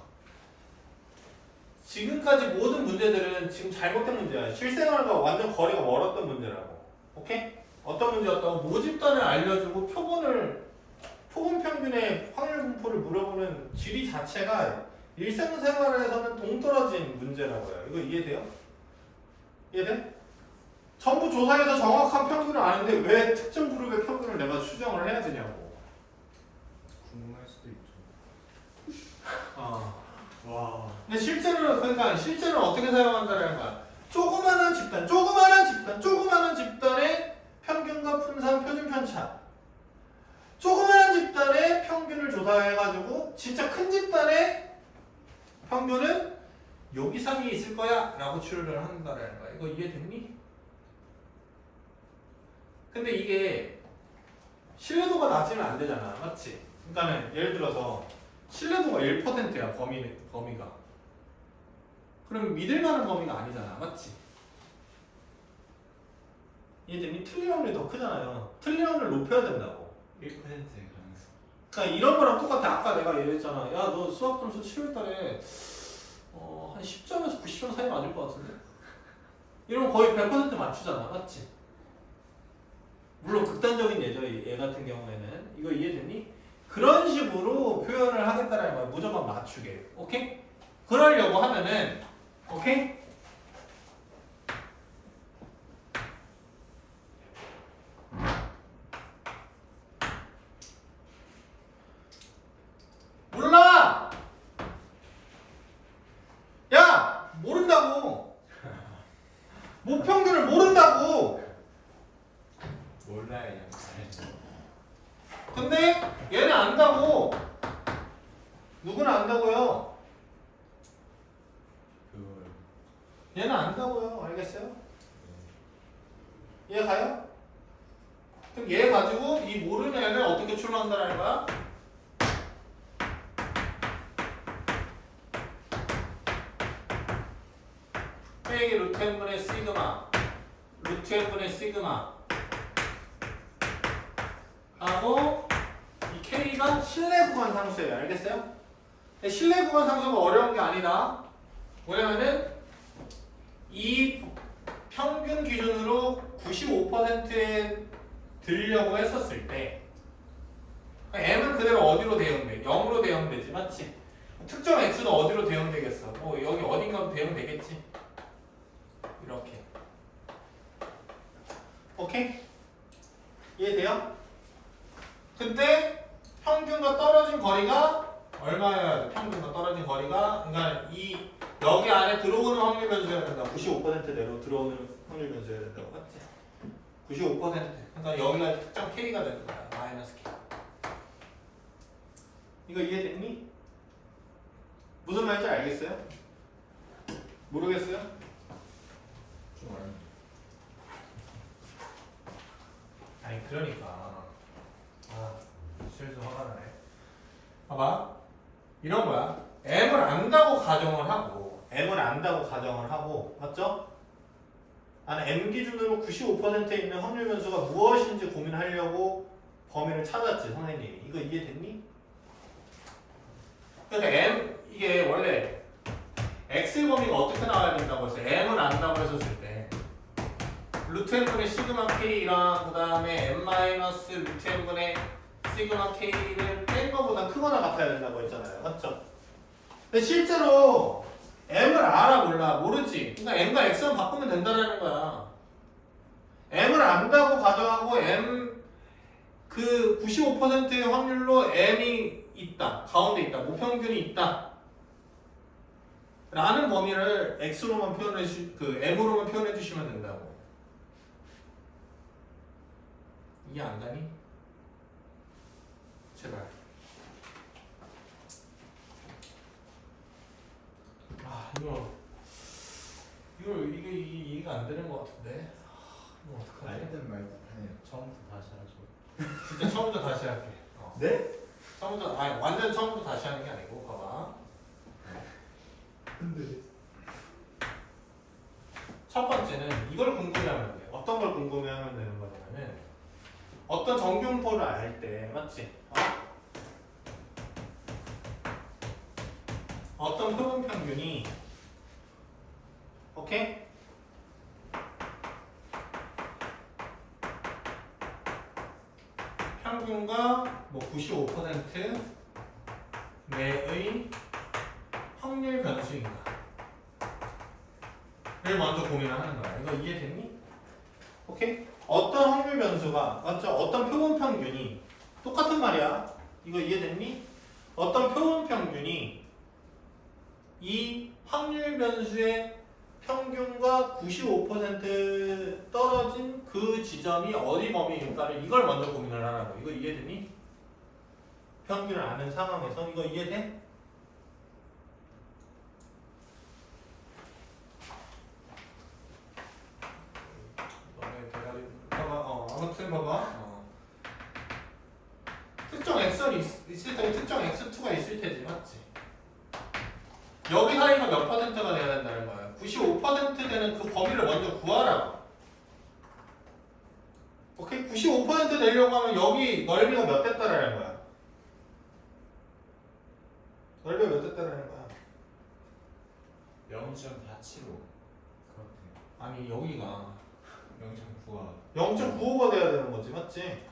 지금까지 모든 문제들은 지금 잘못된 문제야. 실생활과 완전 거리가 멀었던 문제라고. 오케이? 어떤 문제였다고? 모집단을 알려주고 표본 평균의 확률 분포를 물어보는 지리 자체가 일상생활에서는 동떨어진 문제라고요. 이거 이해돼요? 이해돼? 전부 조사해서 정확한 평균을 아는데 왜 특정 그룹의 평균을 내가 추정을 해야 되냐고. 궁금할 수도 있죠. 와. 근데 실제로는 어떻게 사용한다는 거야? 조그마한 집단의 평균과 분산 표준 편차. 조그마한 집단의 평균을 조사해가지고 진짜 큰 집단의 평균은 여기 사이에 있을 거야 라고 추론을 한다는 거야. 이거 이해됐니? 근데 이게 신뢰도가 낮으면 안 되잖아. 맞지? 그러니까는 예를 들어서 신뢰도가 1%야 범위가. 그럼 믿을 만한 범위가 아니잖아. 맞지? 이해됐니? 틀린 확률이 더 크잖아요. 틀린 확률을 높여야 된다고. 1%의 가능성. 그러니까 이런 거랑 똑같아. 아까 내가 얘기했잖아. 야, 너 수학 점수 7월달에 한 10점에서 90점 사이 맞을 것 같은데? 이러면 거의 100% 맞추잖아. 맞지? 물론 극단적인 예죠. 얘 같은 경우에는. 이거 이해됐니? 그런 식으로 표현을 하겠다라는 거야. 무조건 맞추게. 오케이? 그러려고 하면은 오케이? 몰라! 야! 모른다고! 모평균을 모른다고! 몰라요, 그냥. 근데 얘는 안다고! 누구는 안다고요? 얘는 안다고요. 알겠어요? 이해 가요? 그럼 얘 가지고 이 모르는 애를 어떻게 출마한다라는 거야? 빼기 루트 n분의 시그마 루트 n분의 시그마 하고 이 K가 실내 구간 상수예요. 알겠어요? 근데 실내 구간 상수가 어려운 게 아니다. 뭐냐면은 이 평균 기준으로 95%에 들려고 했었을 때 M은 그대로 어디로 대응돼? 0으로 대응되지, 맞지? 특정 X도 어디로 대응되겠어? 여기 어딘가로 대응되겠지? 이렇게. 오케이? 이해돼요? 근데 평균과 떨어진 거리가 얼마여야 돼? 평균과 떨어진 거리가 그러니까 여기 안에 들어오는 확률 변수여야 된다. 95%대로 들어오는 확률 변수여야 된다고, 맞지? 95%. 그러니까 여기가 특정 K가 되는 거야. 마이너스 K. 이거 이해됐니? 무슨 말인지 알겠어요? 모르겠어요? 좀 어렵네. 아니 그러니까 슬슬 화가 나네. 봐봐 이런 거야. M을 안다고 가정을 하고 맞죠? 나는 M 기준으로 95%에 있는 확률 변수가 무엇인지 고민하려고 범위를 찾았지 선생님이. 이거 이해됐니? 그래서 이게 원래 X 범위가 어떻게 나와야 된다고 했어요? M을 안다고 했었을 때 루트 n분의 시그마 K랑 그 다음에 n 마이너스 루트 n분의 시그마 K를 뺀 거보다 크거나 같아야 된다고 했잖아요. 맞죠? 근데 실제로 M을 알아 몰라? 모르지. 그러니까 M과 X만 바꾸면 된다는 거야. M을 안다고 가정하고 M 그 95%의 확률로 M이 있다. 가운데 있다. 모평균이 있다. 라는 범위를 X로만 M으로만 표현해 주시면 된다고. 이해 안 가니? 제발. 이게 이해가 안 되는 것 같은데. 이거 어떡하지? 알든 말든 하네요. 처음부터 다시 하죠. 진짜 처음부터 다시 할게. 네? 처음부터 완전 처음부터 다시 하는 게 아니고 봐봐. 근데 첫 번째는 이걸 궁금해하면 돼. 어떤 걸 궁금해하면 되는 거냐면은 어떤 정규분포를 알 때 맞지? 어떤 표본 평균이 오케이? 평균과 뭐 95% 내의 확률 변수인가? 를 먼저 고민을 하는 거야. 이거 이해됐니? 오케이? 어떤 확률 변수가 맞죠? 어떤 표본 평균이 똑같은 말이야. 이거 이해됐니? 어떤 표본 평균이 이 확률 변수의 평균과 95% 떨어진 그 지점이 어디 범위일까를 이걸 먼저 고민을 하라고. 이거 이해되니? 평균을 아는 상황에서 이거 이해돼? 너네 대가리 봐봐. 아무튼 봐봐. 특정 X선이 있을 테고 특정 X2가 있을 테지, 맞지? 여기 사이가 몇 퍼센트가 돼야 된다는 거야. 95% 되는 그 범위를 먼저 구하라고. 오케이? 95% 되려고 하면 여기 넓이가 몇 됐다라는 거야. 넓이가 몇 됐다라는 거야. 0.47로 그렇대요. 아니 여기가 0.9가 0.95가 돼야 되는 거지, 맞지?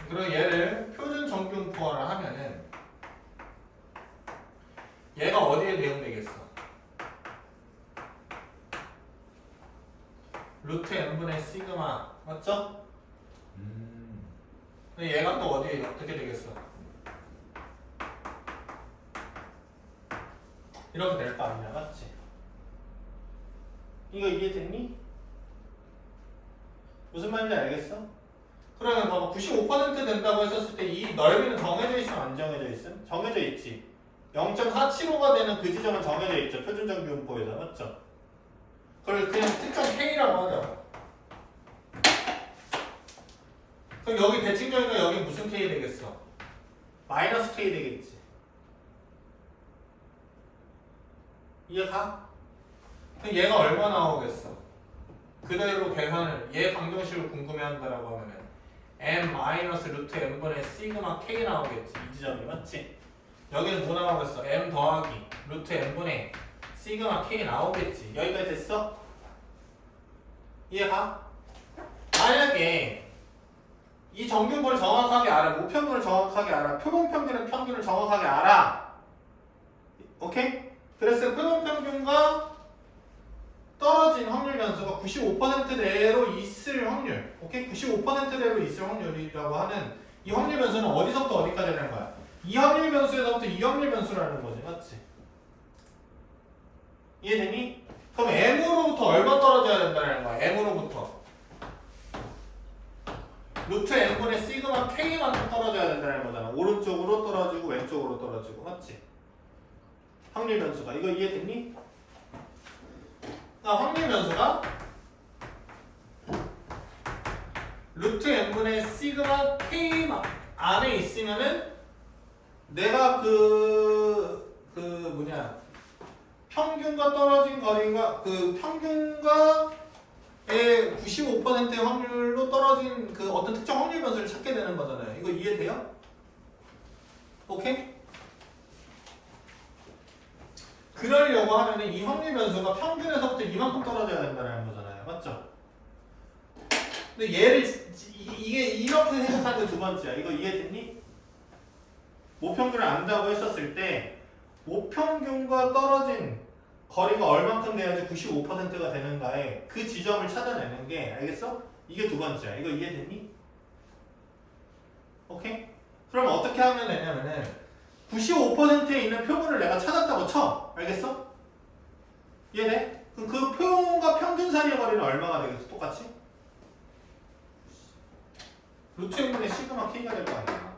그리고 얘를 표준 정규분포화를 하면은 얘가 어디에 대응되겠어? 루트 n분의 시그마 맞죠? 근데 얘가 또 어디에 어떻게 되겠어? 이렇게 될 거 아니야, 맞지? 이거 이해됐니? 무슨 말인지 알겠어? 그러면 봐봐 95% 된다고 했었을 때 이 넓이는 정해져 있으면 안 정해져 있음? 정해져 있지. 0.475가 되는 그 지점은 정해져 있죠. 표준정비분법에다. 맞죠? 그걸 그냥 특정 K라고 하죠. 그럼 여기 대칭점이니까 여기 무슨 K 되겠어? 마이너스 K 되겠지. 이해가? 그럼 얘가 얼마 나오겠어? 그대로 계산을 얘 방정식을 궁금해한다라고 하면은 m 마이너스 루트 m분의 시그마 k 나오겠지. 이 지점이 맞지? 여기는 뭐 나오겠어? m 더하기 루트 m분의 시그마 k 나오겠지. 여기까지 됐어? 이해가? 만약에 이 정균분을 정확하게 알아, 모평균을 정확하게 알아, 표본평균은 평균을 정확하게 알아. 오케이? 그래서 표본평균과 떨어진 확률 변수가 95% 내로 있을 확률, 오케이? 95% 내로 있을 확률이라고 하는 이 확률 변수는 어디서부터 어디까지 되는 거야? 이 확률 변수에서부터 이 확률 변수라는 거지, 맞지? 이해되니? 그럼 m으로부터 얼마 떨어져야 된다는 거야? m으로부터 루트 m분의 시그마 k만큼 떨어져야 된다는 거잖아. 오른쪽으로 떨어지고 왼쪽으로 떨어지고, 맞지? 확률 변수가 이거 이해됐니? 확률 변수가 루트 n분의 시그마 k 안에 있으면은 내가 평균과 떨어진 거리가 평균과의 95%의 확률로 떨어진 그 어떤 특정 확률 변수를 찾게 되는 거잖아요. 이거 이해돼요? 오케이? 그러려고 하면은 이 확률 변수가 평균에서부터 이만큼 떨어져야 된다는 거잖아요. 맞죠? 근데 얘를 이게 이렇게 생각하는 게 두 번째야. 이거 이해됐니? 모평균을 안다고 했었을 때 모평균과 떨어진 거리가 얼만큼 돼야지 95%가 되는가에 그 지점을 찾아내는 게, 알겠어? 이게 두 번째야. 이거 이해됐니? 오케이? 그럼 어떻게 하면 되냐면은 95%에 있는 표본을 내가 찾았다고 쳐. 알겠어? 이해돼? 그럼 그 표본과 평균 사이의 거리는 얼마가 되겠어? 똑같이? 루트 n분의 시그마 k가 될 거 아니야.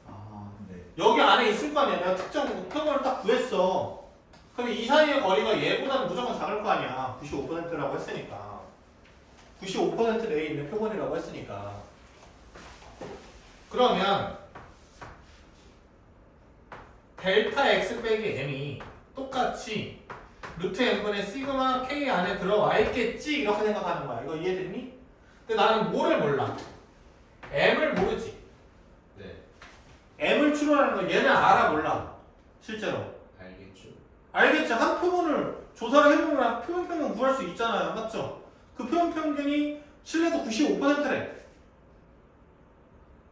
아, 네. 여기 안에 있을 거 아니야. 내가 특정 표본을 딱 구했어. 그럼 이 사이의 거리가 얘보다는 무조건 작을 거 아니야. 95%라고 했으니까. 95% 내에 있는 표본이라고 했으니까. 그러면 델타 x 빼기 m이 똑같이 루트 n분의 시그마 k 안에 들어와 있겠지? 이렇게 생각하는 거야. 이거 이해됐니? 근데 나는 뭐를 몰라? m을 모르지. 네. m을 추론하는 거 얘는 알아 몰라? 실제로. 알겠죠. 알겠지? 한 표본을 조사를 해보면 표본 평균 구할 수 있잖아요. 맞죠? 그 표본 평균이 신뢰도 95%래.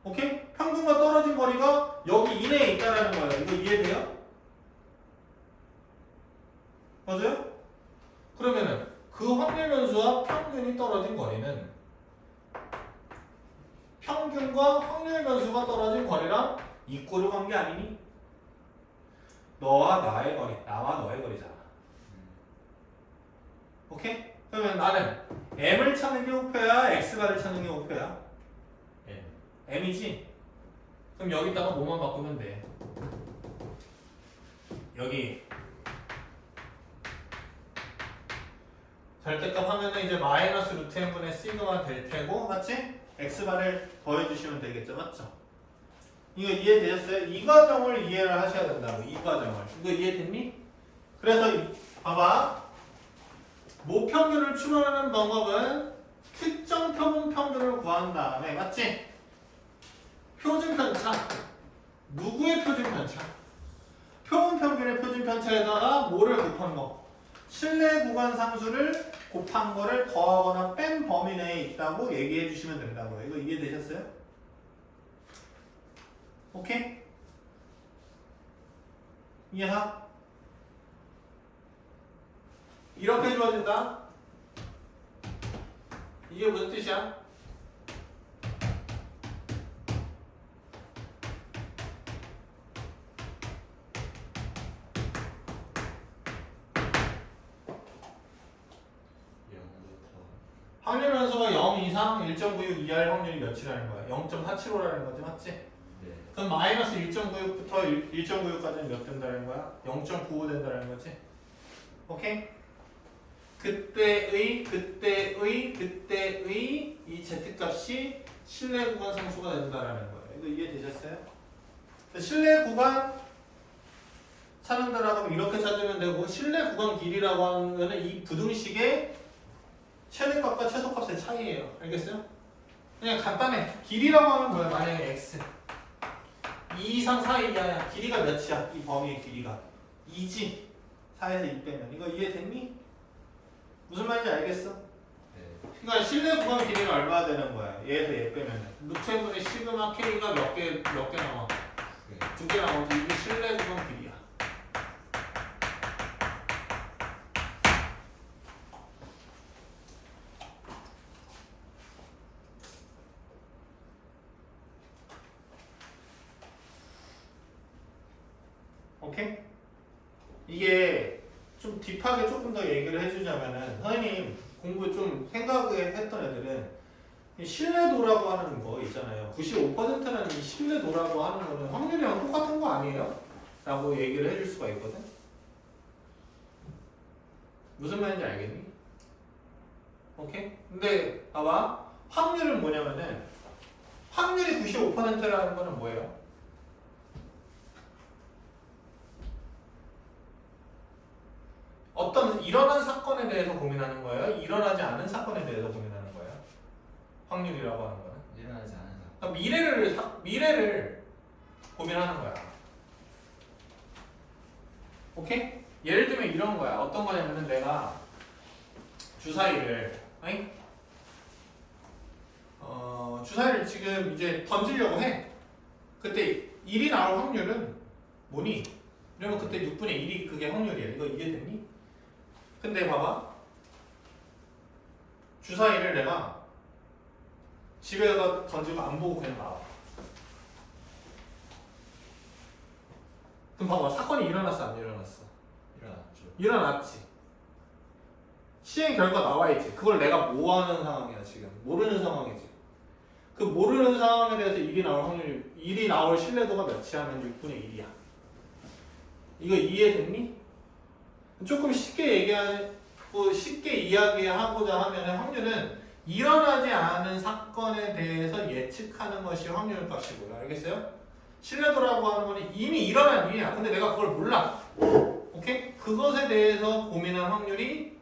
오케이? 평균과 떨어진 거리가 여기 이내에 있다는 거예요. 이거 이해돼요? 맞아요? 그러면은 그 확률 변수와 평균이 떨어진 거리는 평균과 확률 변수가 떨어진 거리랑 이꼴을 한 게 아니니? 너와 나의 거리, 나와 너의 거리잖아. 오케이? 그러면 나는 m을 찾는 게 목표야? x바를 찾는 게 목표야? m이지? 그럼 여기다가 뭐만 바꾸면 돼? 여기 절대값 하면은 이제 마이너스 루트 n분의 시그마 될 테고, 맞지? x바를 더해주시면 되겠죠, 맞죠? 이거 이해되셨어요? 이 과정을 이해를 하셔야 된다고. 이 과정을. 이거 이해됐니? 그래서 봐봐. 모평균을 추론하는 방법은 특정 표본 평균을 구한 다음에, 맞지? 표준 편차. 누구의 표준 편차? 표본 평균의 표준 편차에다가 뭐를 곱한 거? 실내 구간 상수를 곱한 거를 더하거나 뺀 범위 내에 있다고 얘기해 주시면 된다고요. 이거 이해되셨어요? 오케이? 이해가? 이렇게 주어진다. 이게 무슨 뜻이야? 확률 변수가 0 이상 1.96 이하일 확률이 몇이라는 거야? 0.475라는 거지, 맞지? 네. 그럼 마이너스 1.96부터 1.96까지는 몇 된다는 거야? 0.95 된다는 거지? 오케이? 그때의 이 z값이 실내 구간 상수가 된다는 거예요. 이거 이해되셨어요? 실내 구간 찾는다라고 하면 이렇게 찾으면 되고, 실내 구간 길이라고 하는 거는 이 부등식의 최대값과 최소값의 차이예요. 알겠어요? 그냥 간단해. 길이라고 하면 뭐야? 만약에 x 2 이상 4 이하야. 길이가 몇이야? 이 범위의 길이가 2지. 4에서 2 빼면. 이거 이해됐니? 무슨 말인지 알겠어? 네. 그러니까 실내 구간 길이가 얼마나 되는 거야? 얘에서 얘 빼면 루트 해분의 시그마 k가 몇 개 나와? 네. 2개 나오지. 이게 실내 구간 길이야. 오케이? 이게 좀 딥하게 조금 더 얘기를 해주자면은, 선생님 공부 좀 생각을 했던 애들은 이 신뢰도라고 하는 거 있잖아요. 95%라는 이 신뢰도라고 하는 거는 확률이랑 똑같은 거 아니에요? 라고 얘기를 해줄 수가 있거든. 무슨 말인지 알겠니? 오케이? 근데 봐봐, 확률은 뭐냐면은, 확률이 95%라는 거는 뭐예요? 어떤 일어난 사건에 대해서 고민하는 거예요? 일어나지 않은 사건에 대해서 고민하는 거예요? 확률이라고 하는 거는? 일어나지 않은 사람. 그러니까 미래를 고민하는 거야. 오케이? 예를 들면 이런 거야. 어떤 거냐면은 내가 주사위를, 아니? 주사위를 지금 이제 던지려고 해. 그때 1이 나올 확률은 뭐니? 이러면 그때 6분의 1이 그게 확률이야. 이거 이해됐니? 근데 봐봐, 주사위를 내가 집에다 던지고 안 보고 그냥 나와. 그럼 봐봐, 사건이 일어났어 안 일어났어? 일어났죠. 일어났지. 시행 결과 나와있지. 그걸 내가 뭐 하는 상황이야 지금? 모르는 상황이지. 그 모르는 상황에 대해서 1이 나올 확률이, 1이 나올 신뢰도가 몇이야? 하면 6분의 1이야. 이거 이해됐니? 조금 쉽게 쉽게 이야기하고자 하면 확률은 일어나지 않은 사건에 대해서 예측하는 것이 확률 값이고요. 알겠어요? 신뢰도라고 하는 거는 이미 일어난 일이야. 근데 내가 그걸 몰라. 오케이? 그것에 대해서 고민한 확률이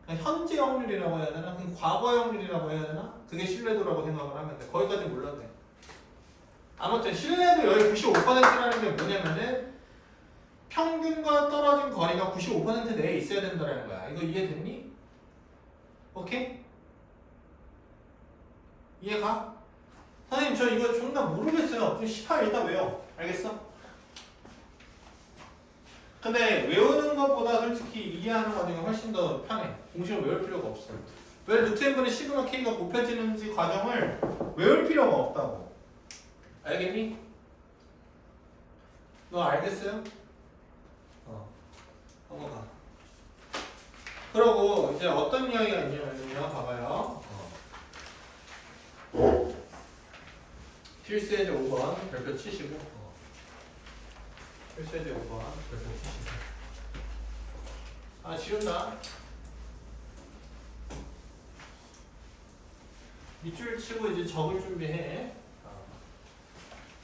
현재 확률이라고 해야 되나? 그럼 과거의 확률이라고 해야 되나? 그게 신뢰도라고 생각을 하면 돼. 거기까지 몰라도 돼. 아무튼 신뢰도 여기 95%라는 게 뭐냐면은 평균과 떨어진 거리가 95% 내에 있어야 된다는 거야. 이거 이해됐니? 오케이? 이해가? 선생님 저 이거 존나 모르겠어요. 좀 18 일단 외워. 알겠어? 근데 외우는 것보다 솔직히 이해하는 과정이 훨씬 더 편해. 공식을 외울 필요가 없어. 왜 루트 n분의 시그마 k가 곱해지는지 과정을 외울 필요가 없다고. 알겠니? 너 알겠어요? 넘어가. 그러고 이제 어떤 이야기가 있냐면요. 봐봐요. 필수예제 5번 별표 치시고. 필수예제 5번 별표 치시고. 아 지운다. 밑줄 치고 이제 적을 준비해.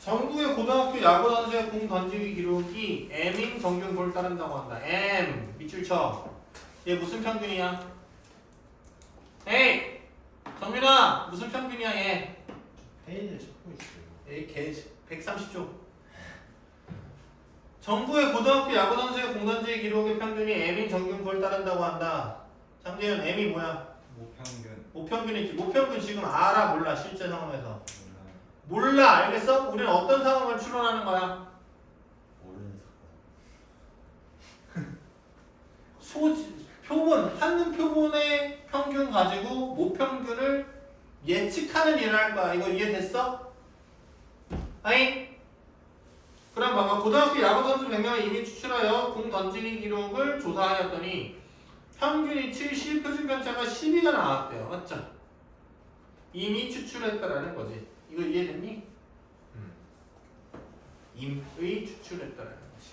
전국의 고등학교 야구 선수의 공 던지기 기록이 M인 정규 볼 따른다고 한다. M 밑줄 쳐. 얘 무슨 평균이야? 에이! 정민아 무슨 평균이야 얘? 페인을 찾고 있어요. 얘 개 130조. 전국의 고등학교 야구 선수의 공 던지기 기록의 평균이 M인 정규 볼 따른다고 한다. 장재현 M이 뭐야? 모평균. 모평균이지. 모평균 지금 알아 몰라 실제 상황에서? 몰라요. 몰라. 알겠어? 우리는 어떤 상황을 추론하는 거야? 모르는 표본, 한눈 표본의 평균 가지고 모평균을 예측하는 일을 할 거야. 이거 이해됐어? 아잉? 그럼 봐봐. 고등학교 야구 선수 100명을 이미 추출하여 공 던지기 기록을 조사하였더니 평균이 70, 표준 편차가 12가 나왔대요. 맞죠? 이미 추출했다라는 거지. 이거 이해됐니? 임의 추출했다라는 거지.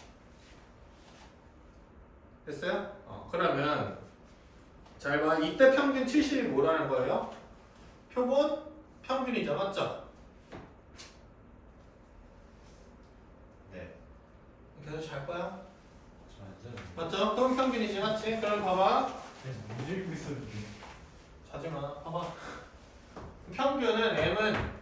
됐어요? 그러면 잘 봐. 이때 평균 70이 뭐라는 거예요? 표본 평균이죠. 맞죠? 네. 계속 잘 거야? 완전. 맞죠? 표본 평균이지. 맞지? 그럼 봐봐. 못 읽고 있었는데. 자지마. 봐봐. 평균은 M은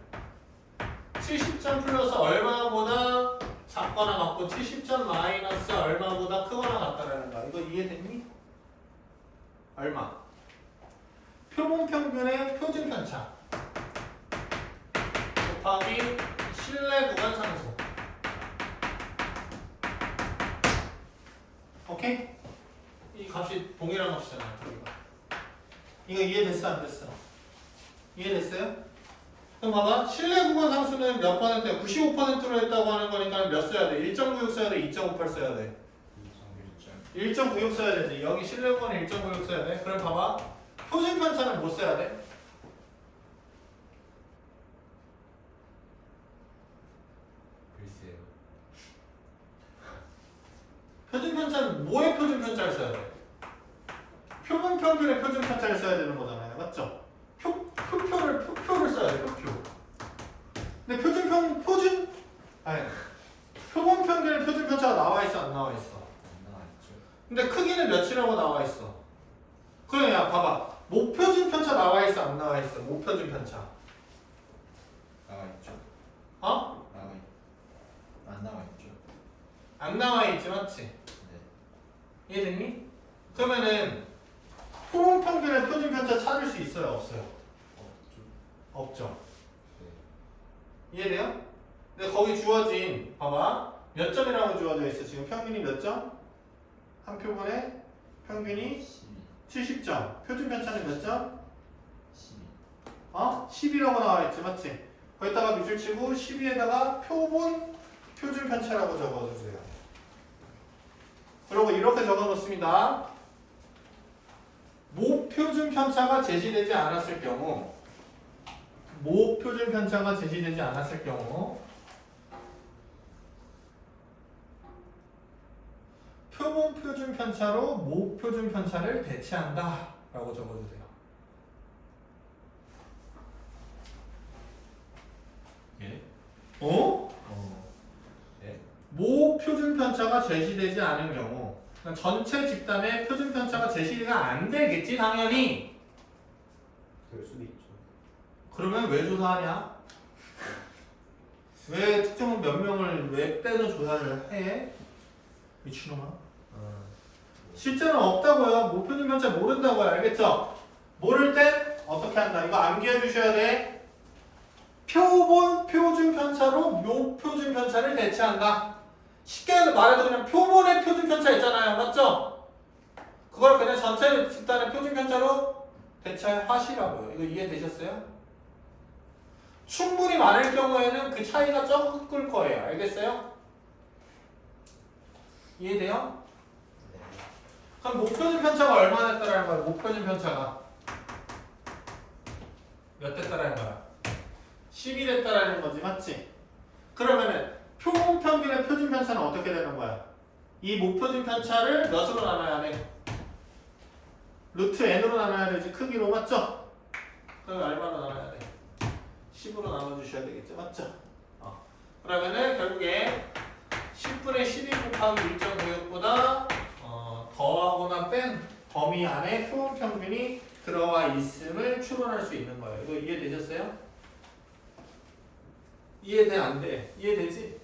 70점 플러스 얼마보다 작거나 같고 70점 마이너스 얼마보다 크거나 같다라는 거야. 이거 이해됐니? 얼마? 표본 평균의 표준 편차 곱하기 실내 구간 상수. 오케이? 이 값이 동일한 값이잖아. 저기가. 이거 이해됐어? 안 됐어? 이해됐어요? 그럼 봐봐. 실내 구간 상수는 몇 퍼센트야? 95%로 했다고 하는 거니까 몇 써야 돼? 1.96 써야 돼? 2.58 써야 돼? 1.96 써야 되지. 여기 실내 구간에 1.96 써야 돼. 그럼 봐봐. 표준 편차는 뭐 써야 돼? 글쎄요. 표준 편차는 뭐의 표준 편차를 써야 돼? 표본 평균의 표준 편차를 써야 되는 거잖아요. 맞죠? 표표를 써야 돼. 표표. 근데 표본 평균의 표준 편차가 나와 있어, 안 나와 있어? 안 나와있죠. 근데 크기는 몇이라고 나와 있어? 그래, 야, 봐봐. 목표준 편차 나와 있어, 안 나와 있어? 목표준 편차. 나와있죠. 어? 안 나와있죠. 안 나와 있지, 맞지? 네. 이해됐니? 그러면은 표본 평균의 표준 편차 찾을 수 있어요, 없어요? 없죠. 네. 이해돼요? 근데 거기 주어진, 봐봐. 몇 점이라고 주어져 있어? 지금 평균이 몇 점? 한 표본에 평균이 70점. 표준 편차는 몇 점? 10이라고 나와 있지, 맞지? 거기다가 밑줄 치고 12에다가 표본 표준 편차라고 적어주세요. 그리고 이렇게 적어 놓습니다. 모표준 편차가 제시되지 않았을 경우, 모표준 편차가 제시되지 않았을 경우, 표본 표준 편차로 모표준 편차를 대체한다 라고 적어주세요. 예? 어? 네. 모표준 편차가 제시되지 않은 경우, 그러니까 전체 집단의 표준 편차가 제시가 안 되겠지, 당연히. 될 수도 있죠. 그러면 왜 조사하냐? 왜 특정 몇 명을 왜 빼는 조사를 해? 미친놈아. 실제로는 없다고요. 모표준 편차 모른다고요. 알겠죠? 모를 땐 어떻게 한다? 이거 암기해 주셔야 돼. 표본 표준 편차로 모표준 편차를 대체한다. 쉽게 말해도 그냥 표본의 표준 편차 있잖아요. 맞죠? 그걸 그냥 전체 집단의 표준 편차로 대체하시라고요. 이거 이해되셨어요? 충분히 많을 경우에는 그 차이가 적을 거예요. 알겠어요? 이해돼요? 네. 그럼 목표준 편차가 얼마나 됐다라는 거야? 목표준 편차가 몇 됐다라는 거야? 10이 됐다라는 거지, 맞지? 그러면은 표본 평균의 표준 편차는 어떻게 되는 거야? 이 목표준 편차를 몇으로 나눠야 돼? 루트 n으로 나눠야 되지, 크기로, 맞죠? 그럼 얼마로 나눠야 돼? 10으로 나눠주셔야 되겠죠, 맞죠? 그러면은 결국에 10분의 12 곱하기 1.96보다 더하거나 뺀 범위 안에 표본 평균이 들어와 있음을 추론할 수 있는 거예요. 이거 이해되셨어요? 이해돼? 안 돼? 이해되지?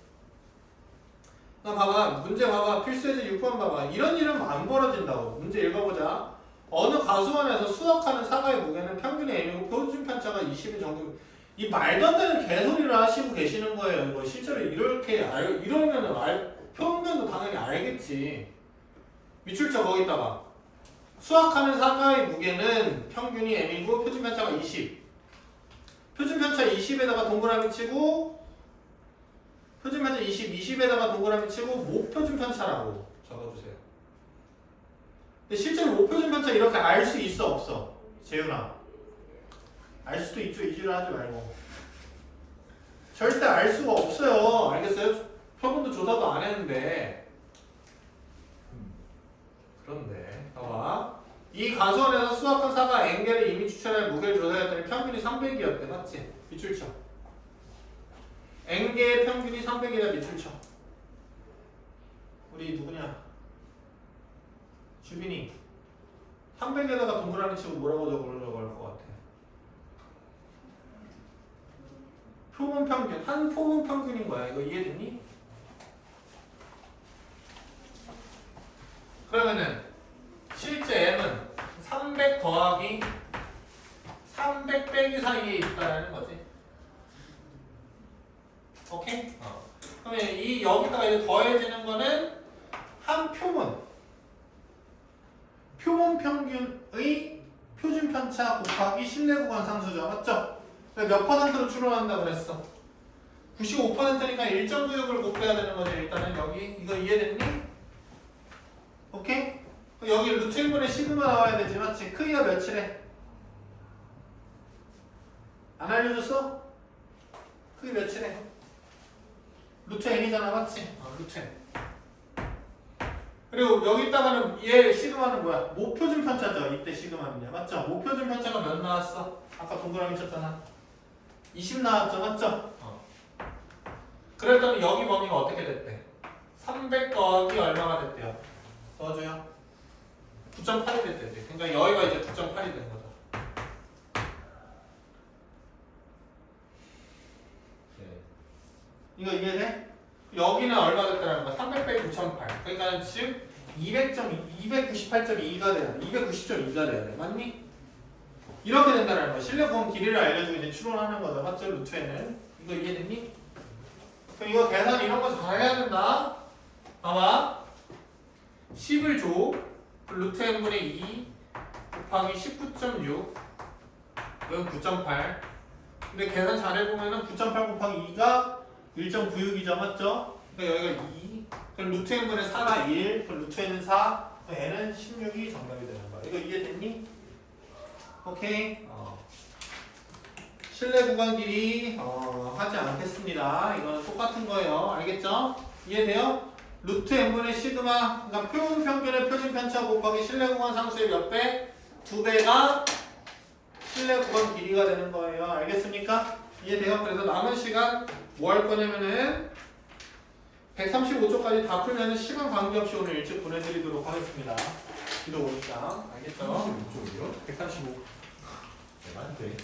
봐봐. 문제 봐봐. 필수예제 6번 봐봐. 이런 일은 안 벌어진다고. 문제 읽어보자. 어느 가수원에서 수학하는 사과의 무게는 평균의 M이고 표준 편차가 20인 정도. 이 말도 안 되는 개소리를 하시고 계시는 거예요. 이거 실제로 이렇게 이러면은 평균도 당연히 알겠지. 밑줄쳐 거기다가 수학하는 사과의 무게는 평균이 M이고 표준 편차가 20. 표준 편차 20에다가 동그라미 치고 표준 편차 20에다가 동그라미 치고 모표준 편차라고 적어주세요. 근데 실제로 모표준 편차 이렇게 알 수 있어 없어? 재윤아. 알 수도 있죠. 이지를 하지 말고. 절대 알 수가 없어요. 알겠어요? 표본도 조사도 안 했는데. 그런데 봐봐. 이 가수원에서 수학한 사가 N개를 이미 추출할 무게를 조사했더니 평균이 300이었대. 맞지? 밑줄 쳐. N개의 평균이 300이다. 밑줄 쳐. 우리 누구냐? 주빈이 300에다가 동그라미 치고 뭐라고 적으려고 할 것 같아? 표본 평균, 한 표본 평균인 거야. 이거 이해됐니? 그러면은 실제 M은 300 더하기 300 빼기 사이에 있다는 거지. 오케이? 그러면 이 여기다가 이제 더해지는 거는 한 표본 평균의 표준 편차 곱하기 실내 구간 상수죠. 맞죠? 몇 퍼센트로 추론한다고 그랬어? 95%니까 일정 구역을 곱해야 되는 거지. 일단은 여기 이거 이해됐니? 오케이? 여기 루트 1분의 시그마 나와야 되지. 맞지? 크기가 몇이래? 안 알려줬어? 크기 몇이래? 루트 n이잖아. 맞지? 루트 n. 그리고 여기다가는 얘 시그마는 뭐야? 모표준 편차죠. 이때 시그마는요. 맞죠? 모표준 편차가 몇 나왔어? 아까 동그라미 쳤잖아. 20 나왔죠. 맞죠? 그랬더니 여기 범위가 어떻게 됐대? 300 더하기 얼마가 됐대요? 넣어줘요. 9.8이 됐대. 그러니까 여기가 이제 9.8이 된 거죠. 네. 이거 이해돼? 여기는 얼마 됐다는 거야? 300 빼기 9.8. 그러니까 즉 298.2가 돼야 돼. 290.2가 돼야 돼. 맞니? 이렇게 된다는 거야. 실내 구원 길이를 알려주고 이제 추론하는 거죠. 맞죠? 루트에는. 이거 이해됐니? 그럼 이거 계산 이런 거 잘 해야 된다. 봐봐. 10을 줘. 루트 n분의 2 곱하기 19.6. 이건 9.8. 근데 계산 잘 해보면은 9.8 곱하기 2가 1.96이죠. 맞죠? 그러니까 여기가 2. 그럼 루트 n분의 4가 1. 그럼 루트 n은 4. 그럼 n은 16이 정답이 되는 거야. 이거 이해됐니? 오케이. 실내 구간 길이 하지 않겠습니다. 이거는 똑같은 거예요. 알겠죠? 이해돼요? 루트 n분의 시그마, 그러니까 표본 평균의 표준 편차 곱하기 실내 구간 상수의 몇 배? 2배가 실내 구간 길이가 되는 거예요. 알겠습니까? 이해돼요? 그래서 남은 시간 뭐 할 거냐면은 135초까지 다 풀면은 시간 관계없이 오늘 일찍 보내드리도록 하겠습니다. 기도 5장. 알겠죠? 35쪽이요? 135. 대단한데.